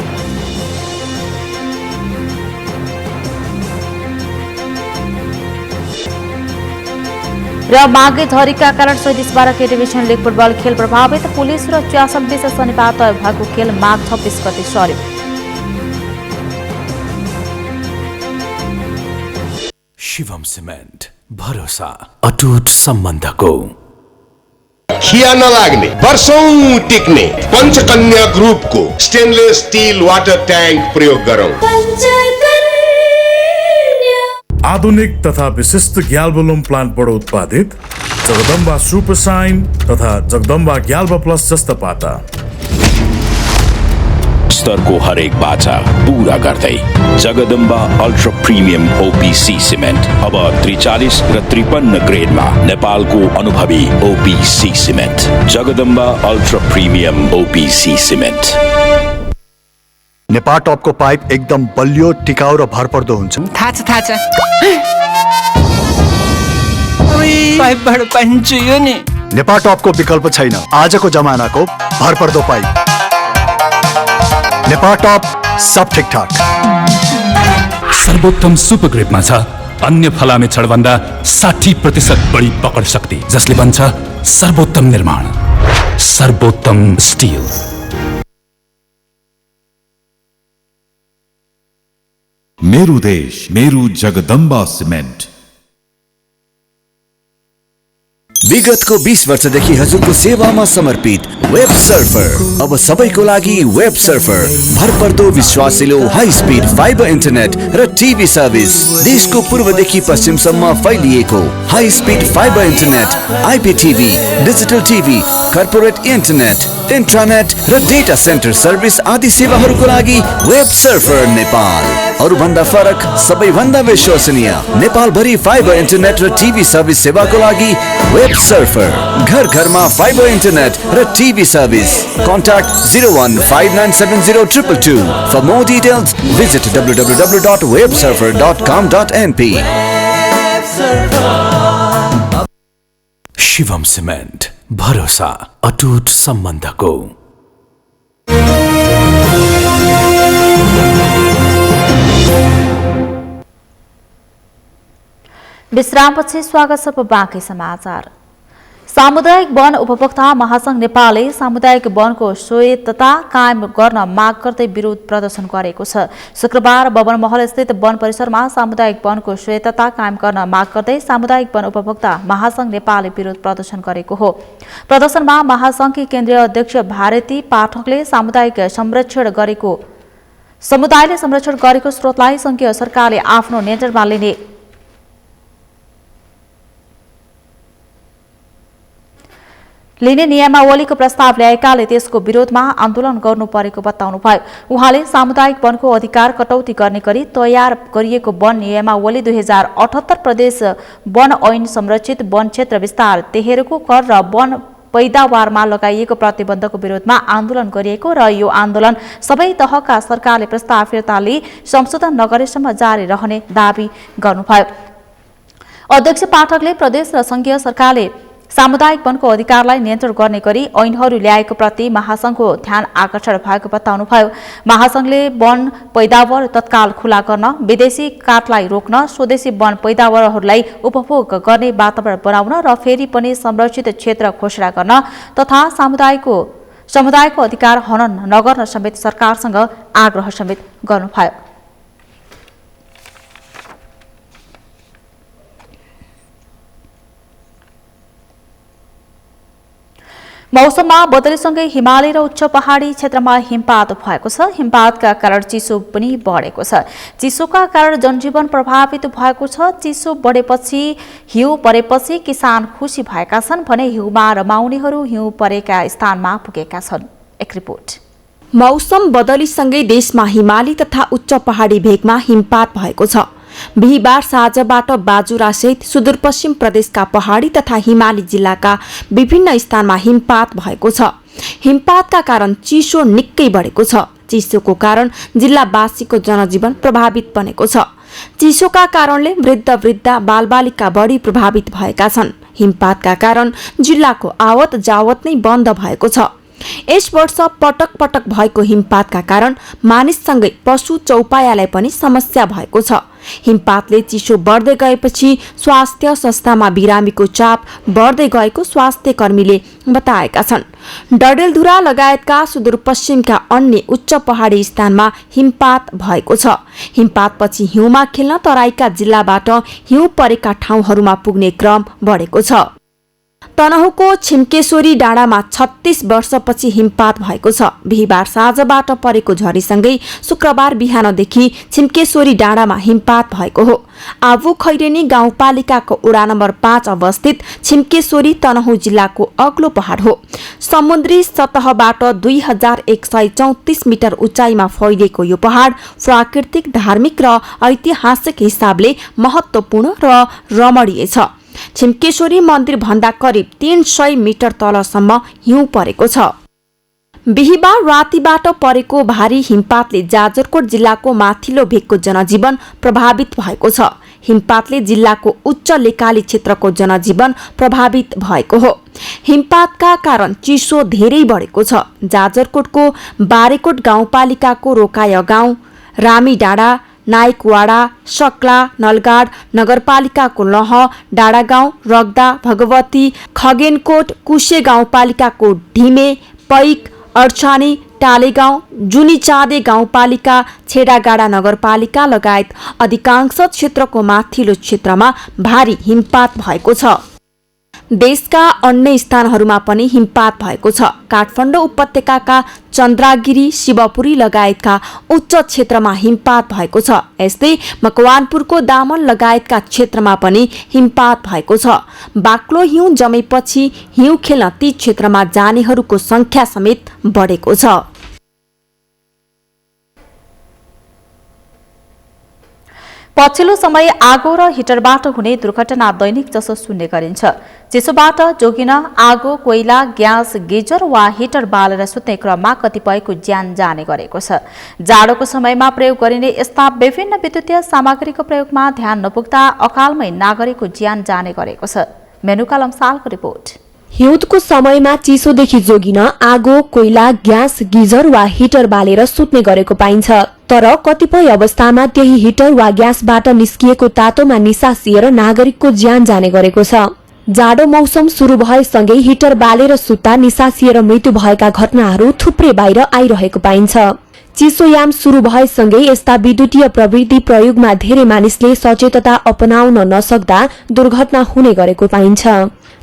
र माघे झरीका कारण स्वदेश 12 डिभिजन लिग फुटबल खेल प्रभावित, पुलिस र चियासन बीच शनिबार तय भएको खेल माघ 26 गते सर्यो। शिवम सिमेन्ट, भरोसा अटुट सम्बन्धको। खिया नलाग्ने वर्षौं टिक्ने पञ्चकन्या ग्रुपको स्टेनलेस स्टिल वाटर ट्याङ्क प्रयोग गरौँ। आधुनिक तथा विशिष्ट ग्याल्बोलम प्लान्टबाट उत्पादित जगदम्बा सुपर साइन तथा जगदम्बा ग्याल्बा प्लस जस्ता पाता स्तरको हरेक बाचा पूरा गर्दै Jagdamba ultra premium OPC cement अब 43 र 53 ग्रेडमा नेपालको अनुभवी OPC cement. Jagdamba ultra premium OPC cement. Nepal टपको पाइप एकदम बलियो, टिकाउ र भरपर्दो हुन्छ। थाहा छ पाइपबाट पानी चुयो नि। नेपाल टपको विकल्प छैन, आजको जमानाको भरपर्दो पाइप। नेपाल टप, सब ठिकठाक। सर्वोत्तम सुपर ग्रिपमा छ अन्य फलामे छडभन्दा 60% बढी पकड शक्ति, जसले बन्छ सर्वोत्तम निर्माण, सर्वोत्तम स्टिल। मेरो देश, मेरो जगदम्बा सिमेन्ट। विगतको 20 वर्षदेखि हजुरको सेवामा समर्पित वेब सर्फर अब सबैको लागि वेब सर्फर। भरपर्दो, विश्वासिलो, हाई स्पिड फाइबर इन्टरनेट र टिभी सर्भिस। देशको पूर्वदेखि पश्चिमसम्म फैलिएको high speed fibre internet, IPTV, digital TV, corporate internet, intranet र डेटा सेन्टर सर्भिस आदि सेवाहरूको लागि वेब सर्फर नेपाल। अरूभन्दा फरक, सबैभन्दा विश्वसनीय, नेपालभरि फाइबर इन्टरनेट र टिभी सर्भिस सेवाको लागि वेब सर्फर। घर घरमा फाइबर इन्टरनेट र TV service. Contact 015970222. For more details, visit www.websurfer.com.np. Shivam cement, भरोसा अटुट सम्बन्धको। विश्रामपछि स्वागत छ बाँकी समाचार। सामुदायिक वन उपभोक्ता महासंघ नेपालले सामुदायिक वनको स्वायत्तता कायम गर्न माग गर्दै विरोध प्रदर्शन गरेको छ। शुक्रबार भवन महल स्थित वन परिसरमा सामुदायिक वनको स्वायत्तता कायम गर्न माग गर्दै सामुदायिक वन उपभोक्ता महासंघ नेपालले विरोध प्रदर्शन गरेको हो। प्रदर्शनमा महासंघकी केन्द्रीय अध्यक्ष भारती पाठकले समुदायले संरक्षण गरेको स्रोतलाई संघीय सरकारले आफ्नो नियन्त्रणमा लिने नियमावलीको प्रस्ताव ल्याएकाले त्यसको विरोधमा आन्दोलन गर्नु परेको बताउनुभयो। उहाँले सामुदायिक वनको अधिकार कटौती गर्ने गरी तयार गरिएको वन नियमावली 2078 प्रदेश वन ऐन संरक्षित वन क्षेत्र विस्तार तेहेरको कर र वन पैदावारमा लगाइएको प्रतिबन्धको विरोधमा आन्दोलन गरिएको र यो आन्दोलन सबै तहका सरकारले प्रस्ताव फिर्ता लिई संशोधन नगरेसम्म जारी रहने दावी गर्नुभयो। अध्यक्ष पाठकले प्रदेश र संघीय सरकारले सामुदायिक वनको अधिकारलाई नियन्त्रण गर्ने गरी ऐनहरू ल्याएको प्रति महासंघको ध्यान आकर्षण भएको बताउनुभयो। महासंघले वन पैदावार तत्काल खुला गर्न, विदेशी काठलाई रोक्न, स्वदेशी वन पैदावारहरूलाई उपभोग गर्ने वातावरण बनाउन र फेरि पनि संरक्षित क्षेत्र घोषणा गर्न तथा समुदायको अधिकार हनन नगर्न समेत सरकारसँग आग्रह समेत गर्नुभयो। मौसममा बदलीसँगै हिमाली र उच्च पहाडी क्षेत्रमा हिमपात भएको छ। हिमपातका कारण चिसो पनि बढेको छ। चिसोका कारण जनजीवन प्रभावित भएको छ। चिसो बढेपछि हिउँ परेपछि किसान खुसी भएका छन् भने हिउँमा रमाउनेहरू हिउँ परेका स्थानमा पुगेका छन्। एक रिपोर्ट। मौसम बदलीसँगै देशमा हिमाली तथा उच्च पहाडी भेगमा हिमपात भएको छ। बिहिबार साँझबाट बाजुरासहित सुदूरपश्चिम प्रदेशका पहाडी तथा हिमाली जिल्लाका विभिन्न स्थानमा हिमपात भएको छ। हिमपातका कारण चिसो निकै बढेको छ। चिसोको कारण जिल्लावासीको जनजीवन प्रभावित बनेको छ। चिसोका कारणले वृद्ध बालबालिका बढी प्रभावित भएका छन्। हिमपातका कारण जिल्लाको आवत जावत नै बन्द भएको छ। यस वर्ष पटक पटक भएको हिमपातका कारण मानिससँगै पशु चौपायालाई पनि समस्या भएको छ। हिमपातले चिसो बढ्दै गएपछि स्वास्थ्य संस्थामा बिरामीको चाप बढ्दै गएको स्वास्थ्य कर्मीले बताएका छन्। डडेलधुरा लगायतका सुदूरपश्चिमका अन्य उच्च पहाडी स्थानमा हिमपात भएको छ। हिमपातपछि हिउँमा खेल्न तराईका जिल्लाबाट हिउँ परेका ठाउँहरूमा पुग्ने क्रम बढेको छ। तनहुँको छिम्केश्वरी डाँडामा 36 वर्षपछि हिमपात भएको छ। बिहीबार साँझबाट परेको झरीसँगै शुक्रबार बिहानदेखि छिम्केश्वरी डाँडामा हिमपात भएको हो। आबु खैरेनी गाउँपालिकाको वडा नम्बर 5 अवस्थित छिम्केश्वरी तनहुँ जिल्लाको अग्लो पहाड हो। समुद्री सतहबाट 2134 मिटर उचाइमा फैलिएको यो पहाड प्राकृतिक, धार्मिक र ऐतिहासिक हिसाबले महत्वपूर्ण र रमणीय छ। छिम्केश्वरी मन्दिर भन्दा करिब 300 मिटर तलसम्म हिउँ परेको छ। बिहीबार रातिबाट परेको भारी हिमपातले जाजरकोट जिल्लाको माथिल्लो भेगको जनजीवन प्रभावित भएको छ। हिमपातले जिल्लाको उच्च लेकाली क्षेत्रको जनजीवन प्रभावित भएको हो। हिमपातका कारण चिसो धेरै बढेको छ। जाजरकोटको बारेकोट गाउँपालिकाको रोकाय गाउँ, रामी डाँडा, नाइकवाडा, सक्ला, नलगाड, नगरपालिकाको लह, डाँडागाउँ, रग्दा, भगवती, खगेनकोट, कुशे गाउँपालिकाको ढिमे, पैक, अर्छानी, टालेगाउँ, जुनीचाँदे गाउँपालिका, छेडागाडा नगरपालिका लगायत अधिकांश क्षेत्रको माथिल्लो क्षेत्रमा भारी हिमपात भएको छ। देशका अन्य स्थानहरूमा पनि हिमपात भएको छ। काठमाडौँ उपत्यकाका चन्द्रागिरी, शिवपुरी लगायतका उच्च क्षेत्रमा हिमपात भएको छ। यस्तै मकवानपुरको दामन लगायतका क्षेत्रमा पनि हिमपात भएको छ। बाक्लो हिउँ जमेपछि हिउँ खेल्न ती क्षेत्रमा जानेहरूको संख्या समेत बढेको छ। पछिल्लो समय आगो र हिटरबाट हुने दुर्घटना दैनिक जसो सुन्ने गरिन्छ। चिसोबाट जोगिन आगो, कोइला, ग्यास, गिजर वा हिटर बालेर सुत्ने क्रममा कतिपयको ज्यान जाने गरेको छ। जाडोको समयमा प्रयोग गरिने यस्ता विभिन्न विद्युतीय सामग्रीको प्रयोगमा ध्यान नपुग्दा अकालमै नागरिकको ज्यान जाने गरेको छ। मेनुका लम्सालको रिपोर्ट। हिउँदको समयमा चिसोदेखि जोगिन आगो, कोइला, ग्यास, गिजर वा हिटर बालेर सुत्ने गरेको पाइन्छ। तर कतिपय अवस्थामा त्यही हिटर वा ग्यासबाट निस्किएको तातोमा निसासिएर नागरिकको ज्यान जाने गरेको छ। जाडो मौसम शुरू भएसँगै हिटर बालेर सुत्दा निसासिएर मृत्यु भएका घटनाहरू थुप्रै बाहिर आइरहेको पाइन्छ। चिसोयाम शुरू भएसँगै यस्ता विद्युतीय प्रविधि प्रयोगमा धेरै मानिसले सचेतता अपनाउन नसक्दा दुर्घटना हुने गरेको पाइन्छ।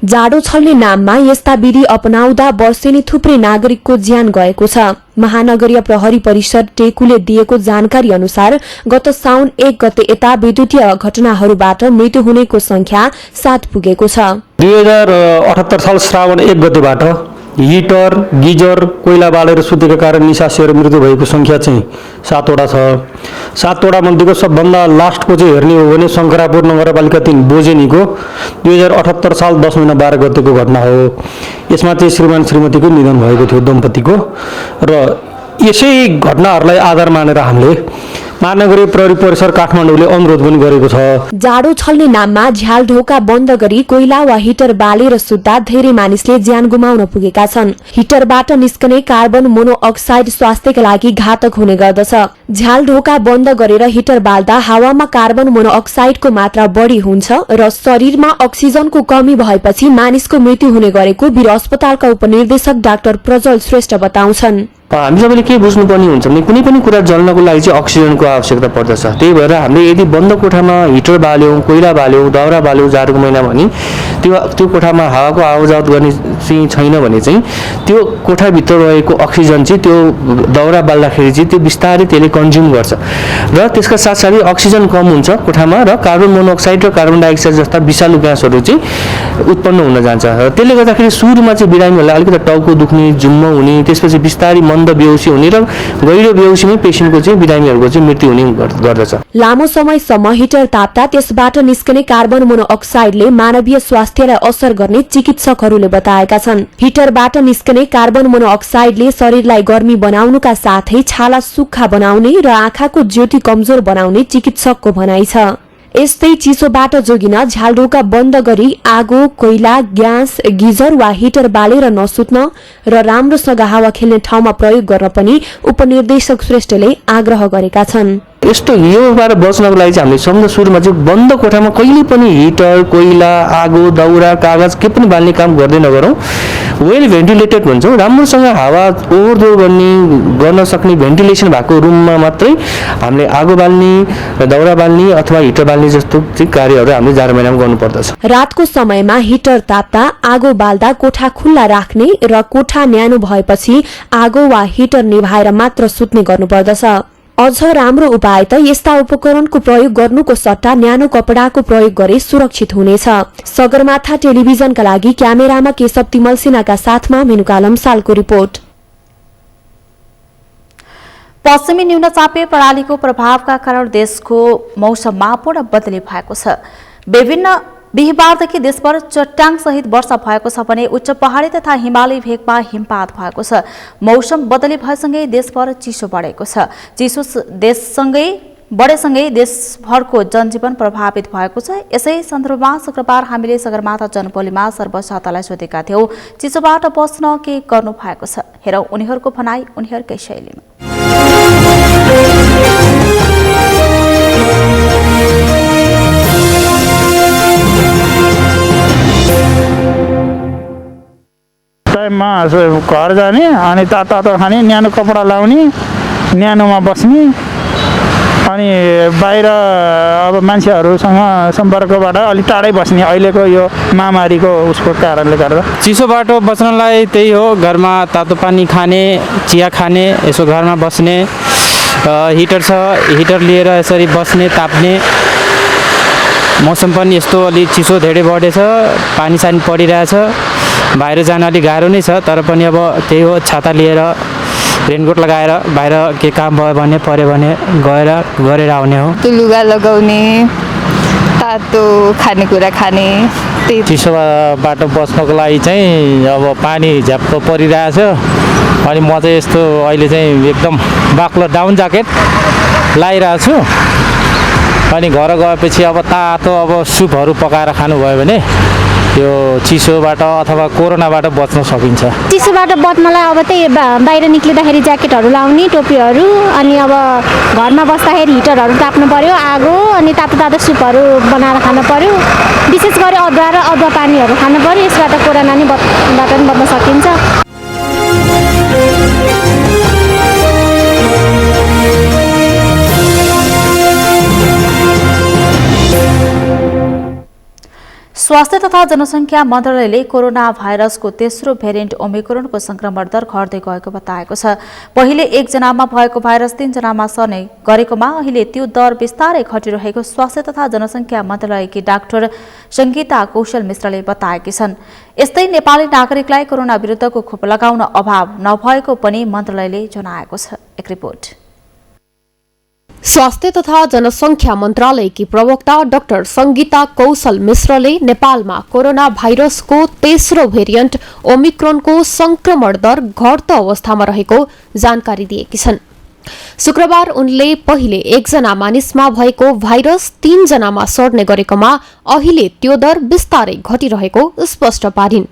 जाडो छल्ने नाममा यस्ता विधि अपनाउँदा वर्षेनी थुप्रै नागरिकको ज्यान गएको छ। महानगरीय प्रहरी परिषद टेकुले दिएको जानकारी अनुसार गत साउन 1 गते यता विद्युतीय घटनाहरूबाट मृत्यु हुनेको संख्या 7 पुगेको छ। 2078 साल श्रावण 1 गतेबाट हिटर, गिजर, कोइला बालेर सुतेका कारण निसासिएर मृत्यु भएको संख्या चाहिँ 7 वटा छ। 7 वटा मध्येको सबभन्दा लास्टको चाहिँ हेर्ने हो भने शंकरापुर नगरपालिका 3 बोजेनीको 2078 साल 10 महिना 12 गतेको घटना हो। यसमा चाहिँ श्रीमान श्रीमतीको निधन भएको थियो, दम्पतिको। र यसै घटनाहरूलाई आधार मानेर हामीले महानगरीय प्रहरी परिसर काठमाडौँले अनुरोध पनि गरेको छ। जाडो छल्ने नाममा झ्याल ढोका बन्द गरी कोइला वा हिटर बालेर सुत्दा धेरै मानिसले ज्यान गुमाउन पुगेका छन्। हिटरबाट निस्कने कार्बन मोनोअक्साइड स्वास्थ्यका लागि घातक हुने गर्दछ। झ्याल ढोका बन्द गरेर हिटर बाल्दा हावामा कार्बन मोनोअक्साइडको मात्रा बढी हुन्छ र शरीरमा अक्सिजनको कमी भएपछि मानिसको मृत्यु हुने गरेको वीर अस्पतालका उपनिर्देशक डाक्टर प्रज्वल श्रेष्ठ बताउँछन्। हामी सबैले के बुझ्नुपर्ने हुन्छ भने कुनै पनि कुरा जल्नको लागि चाहिँ अक्सिजनको आवश्यकता पर्दछ। त्यही भएर हामीले यदि बन्द कोठामा हिटर बाल्यौँ, कोइला बाल्यौँ, दाउरा बाल्यौँ जाडोको महिना भने त्यो कोठामा हावाको आवजावत गर्ने चाहिँ छैन भने चाहिँ त्यो कोठाभित्र रहेको अक्सिजन चाहिँ त्यो दाउरा बाल्दाखेरि चाहिँ त्यो बिस्तारै त्यसले कन्ज्युम गर्छ र त्यसका साथसाथै अक्सिजन कम हुन्छ कोठामा र कार्बन मोनोअक्साइड र कार्बन डाइअक्साइड जस्ता विषालु ग्यासहरू चाहिँ उत्पन्न हुन जान्छ। त्यसले गर्दाखेरि सुरुमा चाहिँ बिरामीहरूलाई अलिकति टाउको दुख्ने, जुम्म हुने, त्यसपछि बिस्तारै बन्द बेहोसी हुने र गहिरो बेहोसीमै पेसेन्टको चाहिँ बिरामीहरूको चाहिँ मृत्यु हुने गर्दछ। लामो समयसम्म हिटर ताप्दा त्यसबाट निस्कने कार्बन मोनोअक्साइडले मानवीय स्वास्थ्यलाई असर गर्ने चिकित्सकहरूले बताएका छन्। हिटरबाट निस्कने कार्बन मोनोअक्साइडले शरीरलाई गर्मी बनाउनुका साथै छाला सुक्खा बनाउने र आँखाको ज्योति कमजोर बनाउने चिकित्सकको भनाइ छ। यस्तै चिसोबाट जोगिन झ्यालढोका बन्द गरी आगो, कोइला, ग्यास, गिजर वा हिटर बालेर नसुत्न र राम्रोसँग हावा खेल्ने ठाउँमा प्रयोग गर्न पनि उपनिर्देशक श्रेष्ठले आग्रह गरेका छन्। यस्तो योबाट बच्नको लागि चाहिँ हामीले सबभन्दा सुरुमा चाहिँ बन्द कोठामा कहिले पनि हिटर, कोइला, आगो, दाउरा, कागज के पनि बाल्ने काम गर्दै नगरौँ। वेल भेन्टिलेटेड भन्छौँ, राम्रोसँग हावा ओहोरदोहोर गर्न सक्ने भेन्टिलेसन भएको रुममा मात्रै हामीले आगो बाल्ने, दाउरा बाल्ने अथवा हिटर बाल्ने जस्तो चाहिँ कार्यहरू हामीले जाडो महिनामा गर्नुपर्दछ। रातको समयमा हिटर ताप्दा आगो बाल्दा कोठा खुल्ला राख्ने र कोठा न्यानो भएपछि आगो वा हिटर निभाएर मात्र सुत्ने गर्नुपर्दछ। अझ राम्रो उपाय त यस्ता उपकरणको प्रयोग गर्नुको सट्टा न्यानो कपडाको प्रयोग गरे सुरक्षित हुनेछ। सगरमाथा टेलिभिजनका लागि क्यामेरामा केशव तिमल सिन्हाका साथमा मेनुकालम सालको रिपोर्ट। पश्चिमी न्यूनचापीय प्रणालीको प्रभावका कारण देशको मौसममा पूर्ण बदली भएको छ। विभिन्न बिहिबारदेखि देशभर चट्याङ सहित वर्षा भएको छ भने उच्च पहाडी तथा हिमाली भेगमा हिमपात भएको छ। मौसम बदली भएसँगै देशभर चिसो बढेको छ। चिसो बढेसँगै देशभरको जनजीवन प्रभावित भएको छ। यसै सन्दर्भमा शुक्रबार हामीले सगरमाथा जनपोलीमा सर्वसाधारणलाई सोधेका थियौं, चिसोबाट बच्न के गर्नु भएको छ। हेरौं उनीहरूको भनाई उनीहरूकै शैलीमा। टाइममा घर जाने अनि तातो खाने, न्यानो कपडा लाउने, न्यानोमा बस्ने अनि बाहिर अब मान्छेहरूसँग सम्पर्कबाट अलिक टाढै बस्ने अहिलेको यो महामारीको उसको कारणले गर्दा। चिसोबाट बच्नलाई त्यही हो, घरमा तातो पानी खाने, चिया खाने, यसो घरमा बस्ने, हिटर छ हिटर लिएर यसरी बस्ने, ताप्ने। मौसम पनि यस्तो अलि चिसो धेरै बढेछ, पानी सानी परिरहेछ, बाहिर जान अलिक गाह्रो नै छ। तर पनि अब त्यही हो, छाता लिएर रेनकोट लगाएर बाहिर के काम भयो भने पर्यो भने गरेर आउने हो। लुगा लगाउने, तातो खानेकुरा खाने। चिसोबाट बच्नको लागि चाहिँ अब पानी झ्याप्प परिरहेछ। अनि म चाहिँ यस्तो अहिले चाहिँ एकदम बाक्लो डाउन ज्याकेट लगाइरहेको छु। अनि घर गएपछि अब तातो अब सुपहरू पकाएर खानुभयो भने यो चिसोबाट अथवा कोरोनाबाट बच्न सकिन्छ। चिसोबाट बच्नलाई अब त्यही बाहिर निक्लिँदाखेरि ज्याकेटहरू लाउने, टोपीहरू, अनि अब घरमा बस्दाखेरि हिटरहरू ताप्नु पर्यो, आगो, अनि तातो तातो सुपहरू बनाएर खानु पर्यो। विशेष गरी अदुवा र अदुवा पानीहरू खानु पर्यो। यसबाट कोरोना नि बच्न सकिन्छ। स्वास्थ्य तथा जनसङ्ख्या मन्त्रालयले कोरोना भाइरसको तेस्रो भेरिएन्ट ओमिक्रोनको संक्रमण दर घट्दै गएको बताएको छ। पहिले 1 जनामा भएको भाइरस 3 जनामा सर्ने गरेकोमा अहिले त्यो दर बिस्तारै घटिरहेको स्वास्थ्य तथा जनसङ्ख्या मन्त्रालयकी डाक्टर सङ्गीता कौशल मिश्रले बताएकी छन्। यस्तै नेपाली नागरिकलाई कोरोना विरुद्धको खोप लगाउन अभाव नभएको पनि मन्त्रालयले जनाएको छ। एक रिपोर्ट। स्वास्थ्य तथा जनसङ्ख्या मन्त्रालयकी प्रवक्ता डाक्टर सङ्गीता कौशल मिश्रले नेपालमा कोरोना भाइरसको तेस्रो भेरिएन्ट ओमिक्रोनको संक्रमण दर घट्दो अवस्थामा रहेको जानकारी दिएकी छन्। शुक्रबार उनले पहिले 1 जना मानिसमा भएको भाइरस 3 जनामा सर्ने गरेकोमा अहिले त्यो दर बिस्तारै घटिरहेको स्पष्ट पारिन्।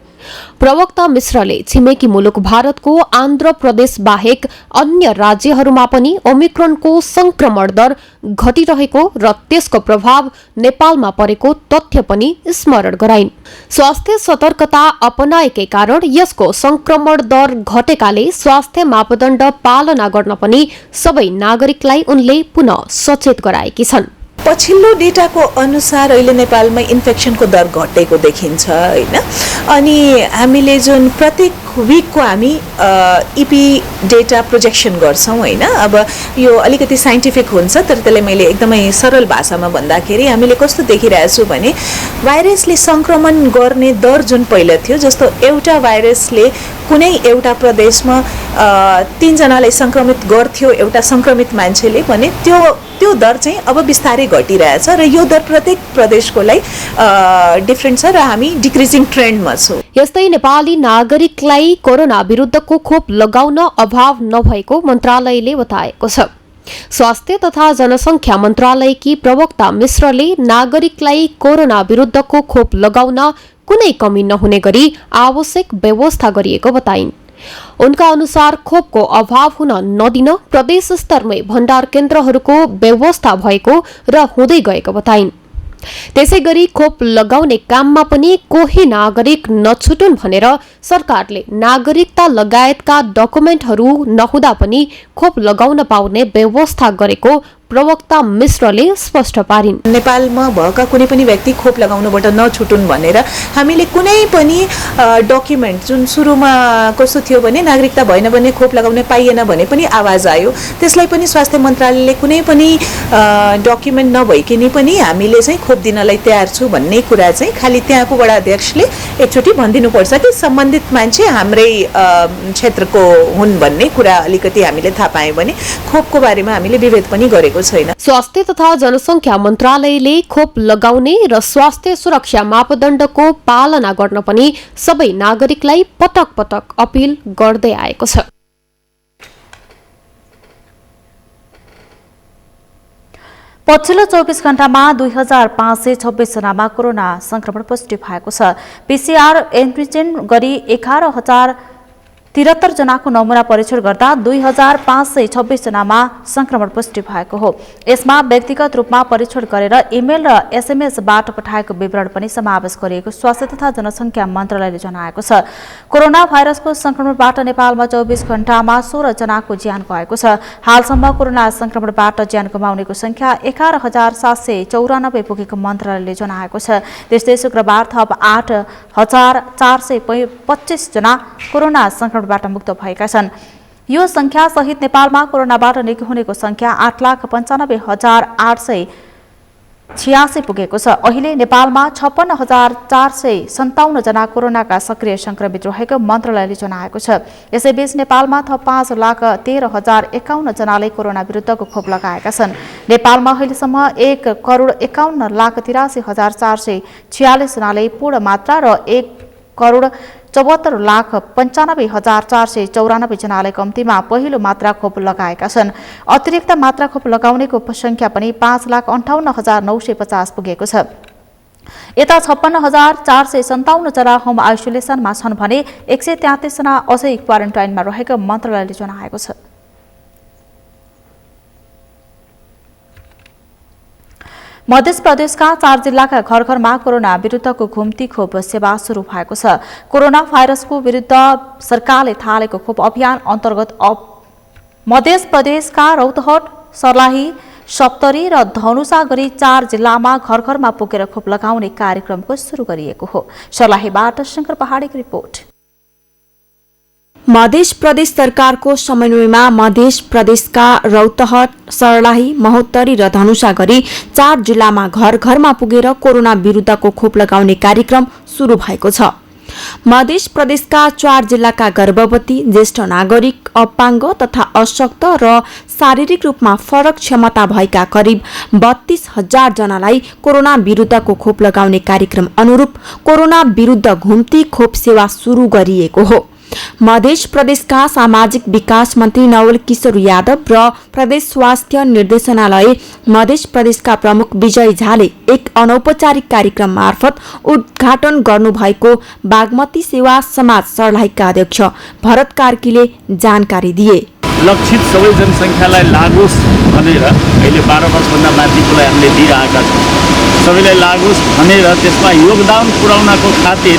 प्रवक्ता मिश्रले छिमेकी मुलुक भारतको आन्ध्र प्रदेश बाहेक अन्य राज्यहरूमा पनि ओमिक्रोनको संक्रमण दर घटिरहेको र त्यसको प्रभाव नेपालमा परेको तथ्य पनि स्मरण गराइन्। स्वास्थ्य सतर्कता अपनाएकै कारण यसको संक्रमण दर घटेकाले स्वास्थ्य मापदण्ड पालना गर्न पनि सबै नागरिकलाई उनले पुनः सचेत गराएकी छन्। पछिल्लो डेटाको अनुसार अहिले नेपालमा इन्फेक्सनको दर घटेको देखिन्छ हैन। अनि हामीले जुन प्रत्येक विकको हामी इपी डेटा प्रोजेक्सन गर्छौँ होइन। अब यो अलिकति साइन्टिफिक हुन्छ तर त्यसलाई मैले एकदमै सरल भाषामा भन्दाखेरि हामीले कस्तो देखिरहेछौँ भने भाइरसले सङ्क्रमण गर्ने दर जुन पहिला थियो, जस्तो एउटा भाइरसले कुनै एउटा प्रदेशमा 3 जनालाई सङ्क्रमित गर्थ्यो एउटा सङ्क्रमित मान्छेले भने त्यो दर चाहिँ अब बिस्तारै घटिरहेछ र यो दर प्रत्येक प्रदेशकोलाई डिफ्रेन्ट छ र हामी डिक्रिजिङ ट्रेन्डमा छौँ। यस्तै नेपाली नागरिकलाई कोरोना विरुद्धको खोप लगाउन अभाव नभएको मन्त्रालयले बताएको छ। स्वास्थ्य तथा जनसंख्या मन्त्रालयकी प्रवक्ता मिश्रले नागरिकलाई कोरोना विरुद्धको खोप लगाउन कुनै कमी नहुने गरी आवश्यक व्यवस्था गरिएको बताइन्। उनका अनुसार खोपको अभाव हुन नदिन प्रदेश स्तरमै भण्डार केन्द्रहरूको व्यवस्था भएको र हुँदै गएको बताइन्। त्यसैगरी खोप लगाउने काममा पनि कोही नागरिक नछुटुन् भनेर सरकारले नागरिकता लगायतका डकुमेन्टहरू नहुँदा पनि खोप लगाउन पाउने व्यवस्था गरेको प्रवक्ता मिश्रले स्पष्ट पारिन्। नेपालमा भएका कुनै पनि व्यक्ति खोप लगाउनबाट नछुटुन् भनेर हामीले कुनै पनि डकुमेन्ट जुन सुरुमा कस्तो थियो भने नागरिकता भएन भने खोप लगाउन पाइएन भने पनि आवाज आयो, त्यसलाई पनि स्वास्थ्य मन्त्रालयले कुनै पनि डकुमेन्ट नभइकन पनि हामीले चाहिँ खोप दिनलाई तयार छु भन्ने कुरा चाहिँ खालि त्यहाँको वडा अध्यक्षले एकचोटि भनिदिनुपर्छ कि सम्बन्धित मान्छे हाम्रै क्षेत्रको हुन् भन्ने कुरा अलिकति हामीले थाहा पायौँ भने खोपको बारेमा हामीले विभेद पनि गरेको छैन। स्वास्थ्य तथा जनसंख्या मन्त्रालयले खोप लगाउने र स्वास्थ्य सुरक्षा मापदण्डको पालना गर्न पनि सबै नागरिकलाई पटक पटक अपील गर्दै आएको छ। पछिल्लो 24 घण्टामा 2526 जनामा कोरोना संक्रमण पोजिटिभ भएको छ। पीसीआर एन्टिजेन गरी 11,073 जनाको नमुना परीक्षण गर्दा 2526 जनामा संक्रमण पोजिटिभ भएको हो। यसमा व्यक्तिगत रूपमा परीक्षण गरेर इमेल र एसएमएसबाट पठाएको विवरण पनि समावेश गरिएको स्वास्थ्य तथा जनसंख्या मन्त्रालयले जनाएको छ। कोरोना भाइरसको संक्रमणबाट नेपालमा 24 घण्टामा 16 जनाको ज्यान गएको छ। हालसम्म कोरोना संक्रमणबाट ज्यान गुमाउनेको संख्या 11,794 पुगेको मन्त्रालयले जनाएको छ। त्यस्तै शुक्रबार थप 8,425 जना कोरोना संक्रमणबाट मुक्त भएका छन्। यो संख्या सहित नेपालमा कोरोनाबाट निको हुनेको संख्या 8,95,886 पुगेको छ। अहिले नेपालमा 56,457 जना कोरोनाका सक्रिय संक्रमित रहेको मन्त्रालयले जनाएको छ। यसैबीच नेपालमा थप 5,13,051 जनाले कोरोना विरुद्धको खोप लगाएका छन्। नेपालमा अहिलेसम्म 1,51,83,446 जनाले पूर्ण मात्रा र 1,74,95,494 जनाले कम्तीमा पहिलो मात्रा खोप लगाएका छन्। अतिरिक्त मात्रा खोप लगाउनेको संख्या पनि 5,58,950 पुगेको छ। यता 56,457 जना होम आइसोलेसनमा छन् भने 133 जना अझै क्वारेन्टाइनमा रहेको मन्त्रालयले जनाएको छ। मध्य प्रदेशका 4 जिल्लाका घर घरमा कोरोना विरुद्धको घुम्ती खोप सेवा सुरु भएको छ। कोरोना भाइरसको विरुद्ध सरकारले थालेको खोप अभियान अन्तर्गत मध्य प्रदेशका रौतहट, सर्लाही, सप्तरी र धनुषा गरी 4 जिल्लामा घर घरमा पुगेर खोप लगाउने कार्यक्रमको सुरु गरिएको हो। सर्लाहीबाट शंकर पहाडीको रिपोर्ट। मध्य प्रदेश सरकारको समन्वयमा मध्य प्रदेशका रौतहट, सर्लाही, महोत्तरी र धनुषा गरी 4 जिल्लामा घर घरमा पुगेर कोरोना विरुद्धको खोप लगाउने कार्यक्रम सुरु भएको छ। मध्य प्रदेशका 4 जिल्लाका गर्भवती, ज्येष्ठ नागरिक, अपाङ्ग तथा अशक्त र शारीरिक रूपमा फरक क्षमता भएका करिब 32,000 जनालाई कोरोना विरुद्धको खोप लगाउने कार्यक्रम अनुरूप कोरोना विरुद्ध घुम्ती खोप सेवा सुरु गरिएको हो। मध्य प्रदेशका सामाजिक विकास मन्त्री नवल किशोर यादव र प्रदेश स्वास्थ्य निर्देशनालय मध्य प्रदेशका प्रमुख विजय झाले एक अनौपचारिक कार्यक्रम मार्फत उद्घाटन गर्नुभएको बागमती सेवा समाज सर्लाहीका अध्यक्ष भरत कार्कीले जानकारी दिए। लक्षित सबै जनसङ्ख्यालाई लागोस् भनेर अहिले 12 वर्षभन्दा माथिकोलाई हामीले दिइरहेका छौँ। सबैलाई लागोस् भनेर त्यसमा योगदान पुर्याउनको खातिर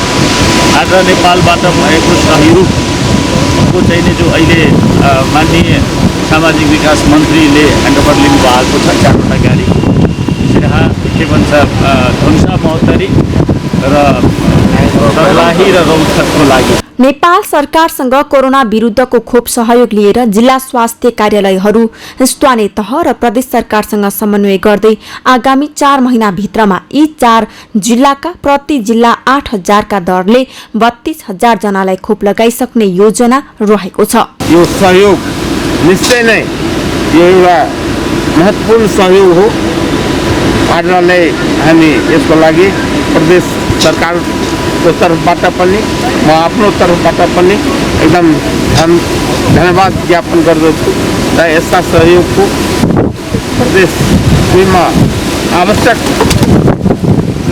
आज नेपालबाट भएको सहयोगको चाहिँ जो अहिले माननीय सामाजिक विकास मन्त्रीले ह्यान्डओभर लिनुभएको छ 4वटा गाडी। के भन्छ धनुषा, महोत्तरी र सर्लाही र रौतहटको लागि नेपाल सरकारसँग कोरोना विरुद्धको खोप सहयोग लिएर जिल्ला स्वास्थ्य कार्यालयहरू स्थानीय तह र प्रदेश सरकारसँग समन्वय गर्दै आगामी 4 महिनाभित्रमा यी 4 जिल्लाका प्रति जिल्ला 8,000 का दरले 32,000 जनालाई खोप लगाइसक्ने योजना रहेको छ। यो सहयोग निश्चय नै यो एउटा महत्त्वपूर्ण सहयोग हो। आजलाई हामी यसको लागि प्रदेश सरकारको तर्फबाट पनि म आफ्नो तर्फबाट पनि एकदम धन्यवाद ज्ञापन गर्दछु र यस्ता सहयोगको प्रदेशमा आवश्यक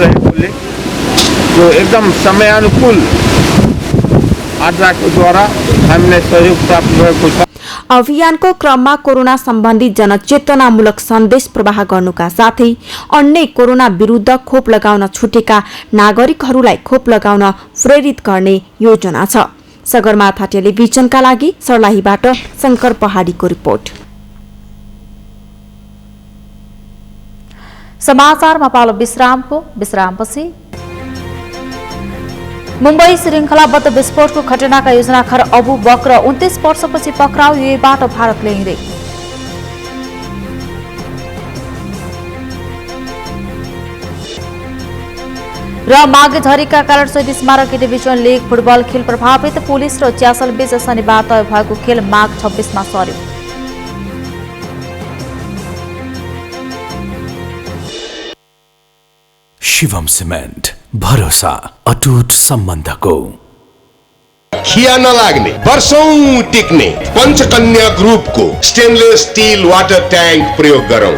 रहेकोले यो एकदम समयानुकूल आजको द्वारा हामीलाई सहयोग प्राप्त भएको छ। अभियानको क्रममा कोरोना सम्बन्धी जनचेतनामूलक सन्देश प्रवाह गर्नुका साथै अन्य कोरोना विरुद्ध खोप लगाउन छुटेका नागरिकहरूलाई खोप लगाउन प्रेरित गर्ने योजना छ। सगरमाथा टेलिभिजनका लागि सर्लाहीबाट शंकर पहाडीको रिपोर्ट। समाचारमा पालो विश्रामपछि मुम्बई श्रृङ्खलाबद्ध विस्फोटको घटनाका योजनाकार अबु बकर 29 वर्षपछि पक्राउ, युएबाट भारत ल्याइँदै। र माघे झरीका कारण शहीद स्मारक डिभिजन लिग फुटबल खेल प्रभावित, पुलिस र च्यासल बीच शनिबार तय भएको खेल माघ 26 मा सर्यो। शिवम सिमेन्ट, भरोसा अटुट सम्बन्धको। खिया नलाग्ने वर्षौं टिक्ने पंचकन्या ग्रुपको स्टेनलेस स्टील वाटर ट्याङ्क प्रयोग गरौं।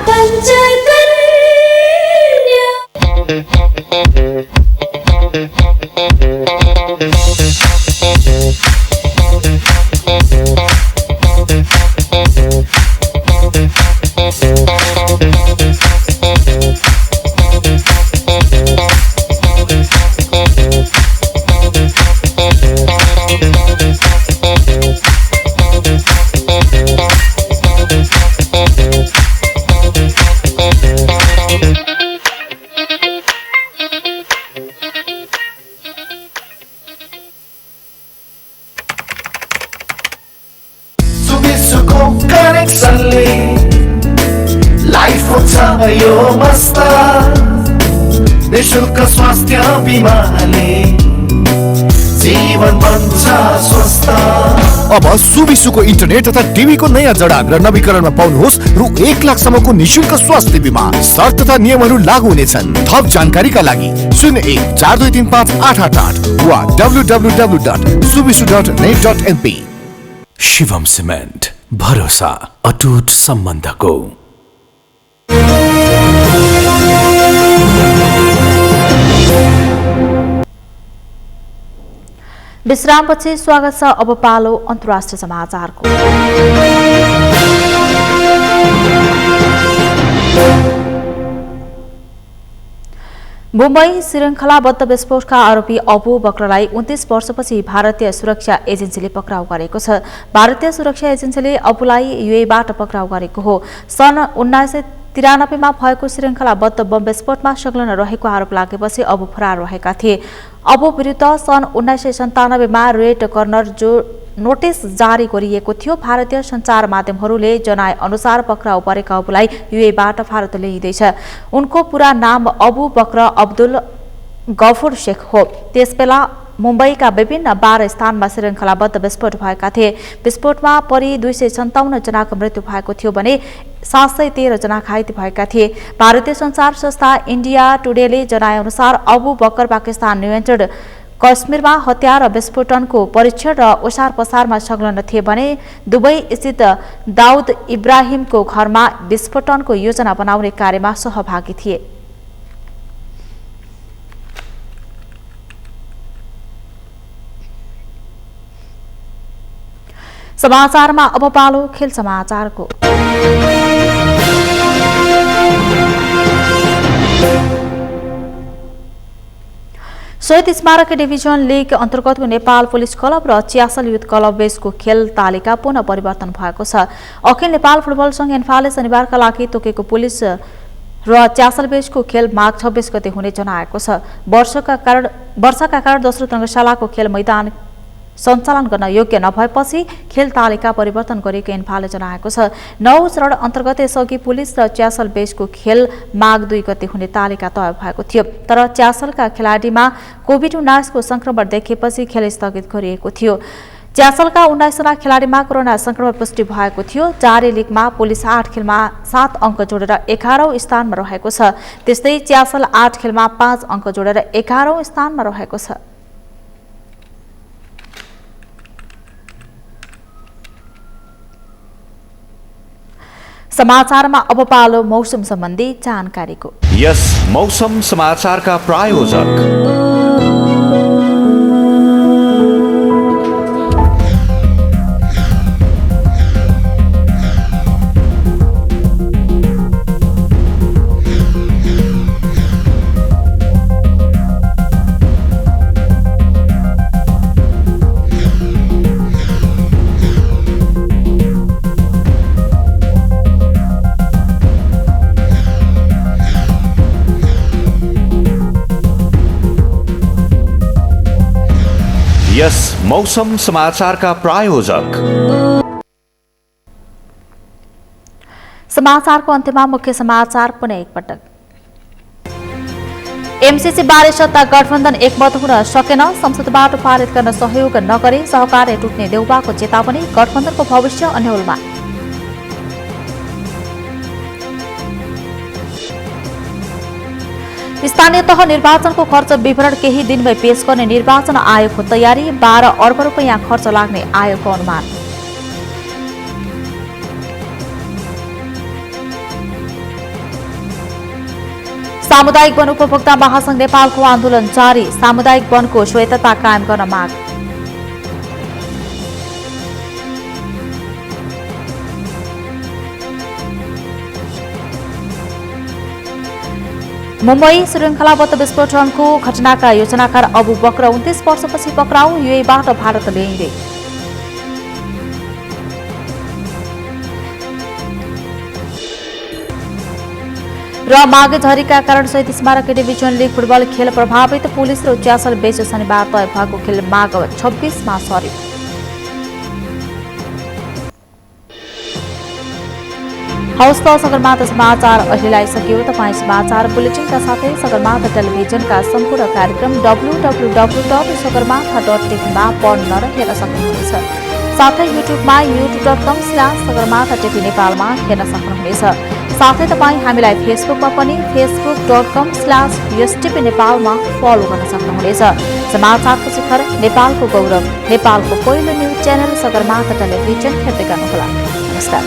निशुल्क स्वास्थ्य बिमाले जीवन बन्छ स्वस्थ। अब सुविसुको इन्टरनेट तथा टिभीको नयाँ जडान र नवीकरणमा पाउनुहोस् रु 1 लाखसम्मको निशुल्क स्वास्थ्य बिमा। शर्त तथा नियमहरू लागू हुनेछन्। थप जानकारीका लागि 0142358888 वा www.suvisu.net.np। शिवम सिमेन्ट, भरोसा अटुट सम्बन्धको। विश्रामपछि स्वागत छ। अब पालो अन्तर्राष्ट्रिय समाचारको। मुम्बई श्रृङ्खलाबद्ध विस्फोटका आरोपी अबु बक्रलाई 29 वर्षपछि भारतीय सुरक्षा एजेन्सीले पक्राउ गरेको छ। भारतीय सुरक्षा एजेन्सीले अबुलाई युएबाट पक्राउ गरेको हो। सन् 1993 मा भएको श्रृङ्खलाबद्ध बम विस्फोटमा संलग्न रहेको आरोप लागेपछि अबु फरार रहेका थिए। अबु विरुद्ध सन् 1997 मा रेड कर्नर नोटिस जारी गरिएको थियो। भारतीय सञ्चार माध्यमहरूले जनाए अनुसार पक्राउ परेका अबुलाई युएबाट भारत ल्याइँदैछ। उनको पूरा नाम अबु बकर अब्दुल गफुर शेख हो। त्यसबेला मुम्बईका विभिन्न 12 स्थानमा श्रृङ्खलाबद्ध विस्फोट भएका थिए। विस्फोटमा परि 257 जनाको मृत्यु भएको थियो भने 713 जना घाइते भएका थिए। भारतीय सञ्चार संस्था इन्डिया टुडेले जनाए अनुसार अबु बकर पाकिस्तान नियन्त्रित कश्मीरमा हतियार र विस्फोटनको परीक्षण र ओसार पसारमा संलग्न थिए भने दुबई स्थित दाउद इब्राहिमको घरमा विस्फोटनको योजना बनाउने कार्यमा सहभागी थिए। समाचारमा अब पालो खेल समाचारको। शहीद स्मारक डिभिजन लिग अन्तर्गतको नेपाल पुलिस क्लब र च्यासल युथ क्लब बीचको खेल तालिका पुनः परिवर्तन भएको छ। अखिल नेपाल फुटबल संघ एन्फाले शनिबारका लागि तोकेको पुलिस र च्यासल बेचको खेल माघ 26 गते हुने जनाएको छ। वर्षाका कारण दोस्रो रङ्गशालाको खेल मैदान सञ्चालन गर्न योग्य नभएपछि खेल तालिका परिवर्तन गरिएको इन्फाले जनाएको छ। 9 चरण अन्तर्गत यसअघि पुलिस र च्यासल बेचको खेल माघ 2 गते हुने तालिका तय भएको थियो, तर च्यासलका खेलाडीमा कोभिड-19 को संक्रमण देखेपछि खेल स्थगित गरिएको थियो। च्यासलका 19 जना खेलाडीमा कोरोना संक्रमण पुष्टि भएको थियो। जारी लिगमा पुलिस 8 खेलमा 7 अङ्क जोडेर 11औं स्थानमा रहेको छ। त्यस्तै च्यासल 8 खेलमा 5 अङ्क जोडेर 11औं स्थानमा रहेको छ। समाचारमा अब पालो मौसम सम्बन्धी जानकारीको। यस मौसम समाचारका प्रायोजक यस मौसम समाचारका प्रायोजक। समाचारको अन्त्यमा मुख्य समाचार पुनः एकपटक। एमसीसी बारे सत्ता गठबन्धन एकमत हुन सकेन, संसदबाट पारित गर्न सहयोग नगरे सहकार्य टुट्ने देउबाको चेतावनी, गठबन्धनको भविष्य अन्यलमा। स्थानीय तह निर्वाचनको खर्च विवरण केही दिनमै पेश गर्ने निर्वाचन आयोगको तयारी, 12 अर्ब रुपैयाँ खर्च लाग्ने आयोगको अनुमान। सामुदायिक वन उपभोक्ता महासंघ नेपालको आन्दोलन जारी, सामुदायिक वनको स्वायत्तता कायम गर्न माग। मुम्बई श्रृङ्खलाबद्ध विस्फोटनको घटनाका योजनाकार अबु बकर 29 वर्षपछि पक्राउ, युएबाट भारत ल्याइँदै। र माघे झरीका कारण शहीद स्मारक डिभिजन लिग फुटबल खेल प्रभावित, पुलिस र च्यासल बेच शनिबार तय भएको खेल माघ 26 मा सर्यो। हवस् त सगरमाथा समाचार अहिलेलाई सकियो। तपाईँ समाचार बुलेटिनका साथै सगरमाथा टेलिभिजनका सम्पूर्ण कार्यक्रम www.sagarmatha.tv मा पढ्न र हेर्न सक्नुहुनेछ। साथै युट्युबमा youtube.com/sagarmatha.tv नेपालमा हेर्न सक्नुहुनेछ। साथै तपाईँ हामीलाई फेसबुकमा पनि facebook.com/ustv नेपालमा फलो गर्न सक्नुहुनेछ। समाचारको शिखर, नेपालको गौरव, नेपालको पहिलो न्युज च्यानल सगरमाथा टेलिभिजन हेर्दै गर्नुहोला। नमस्कार।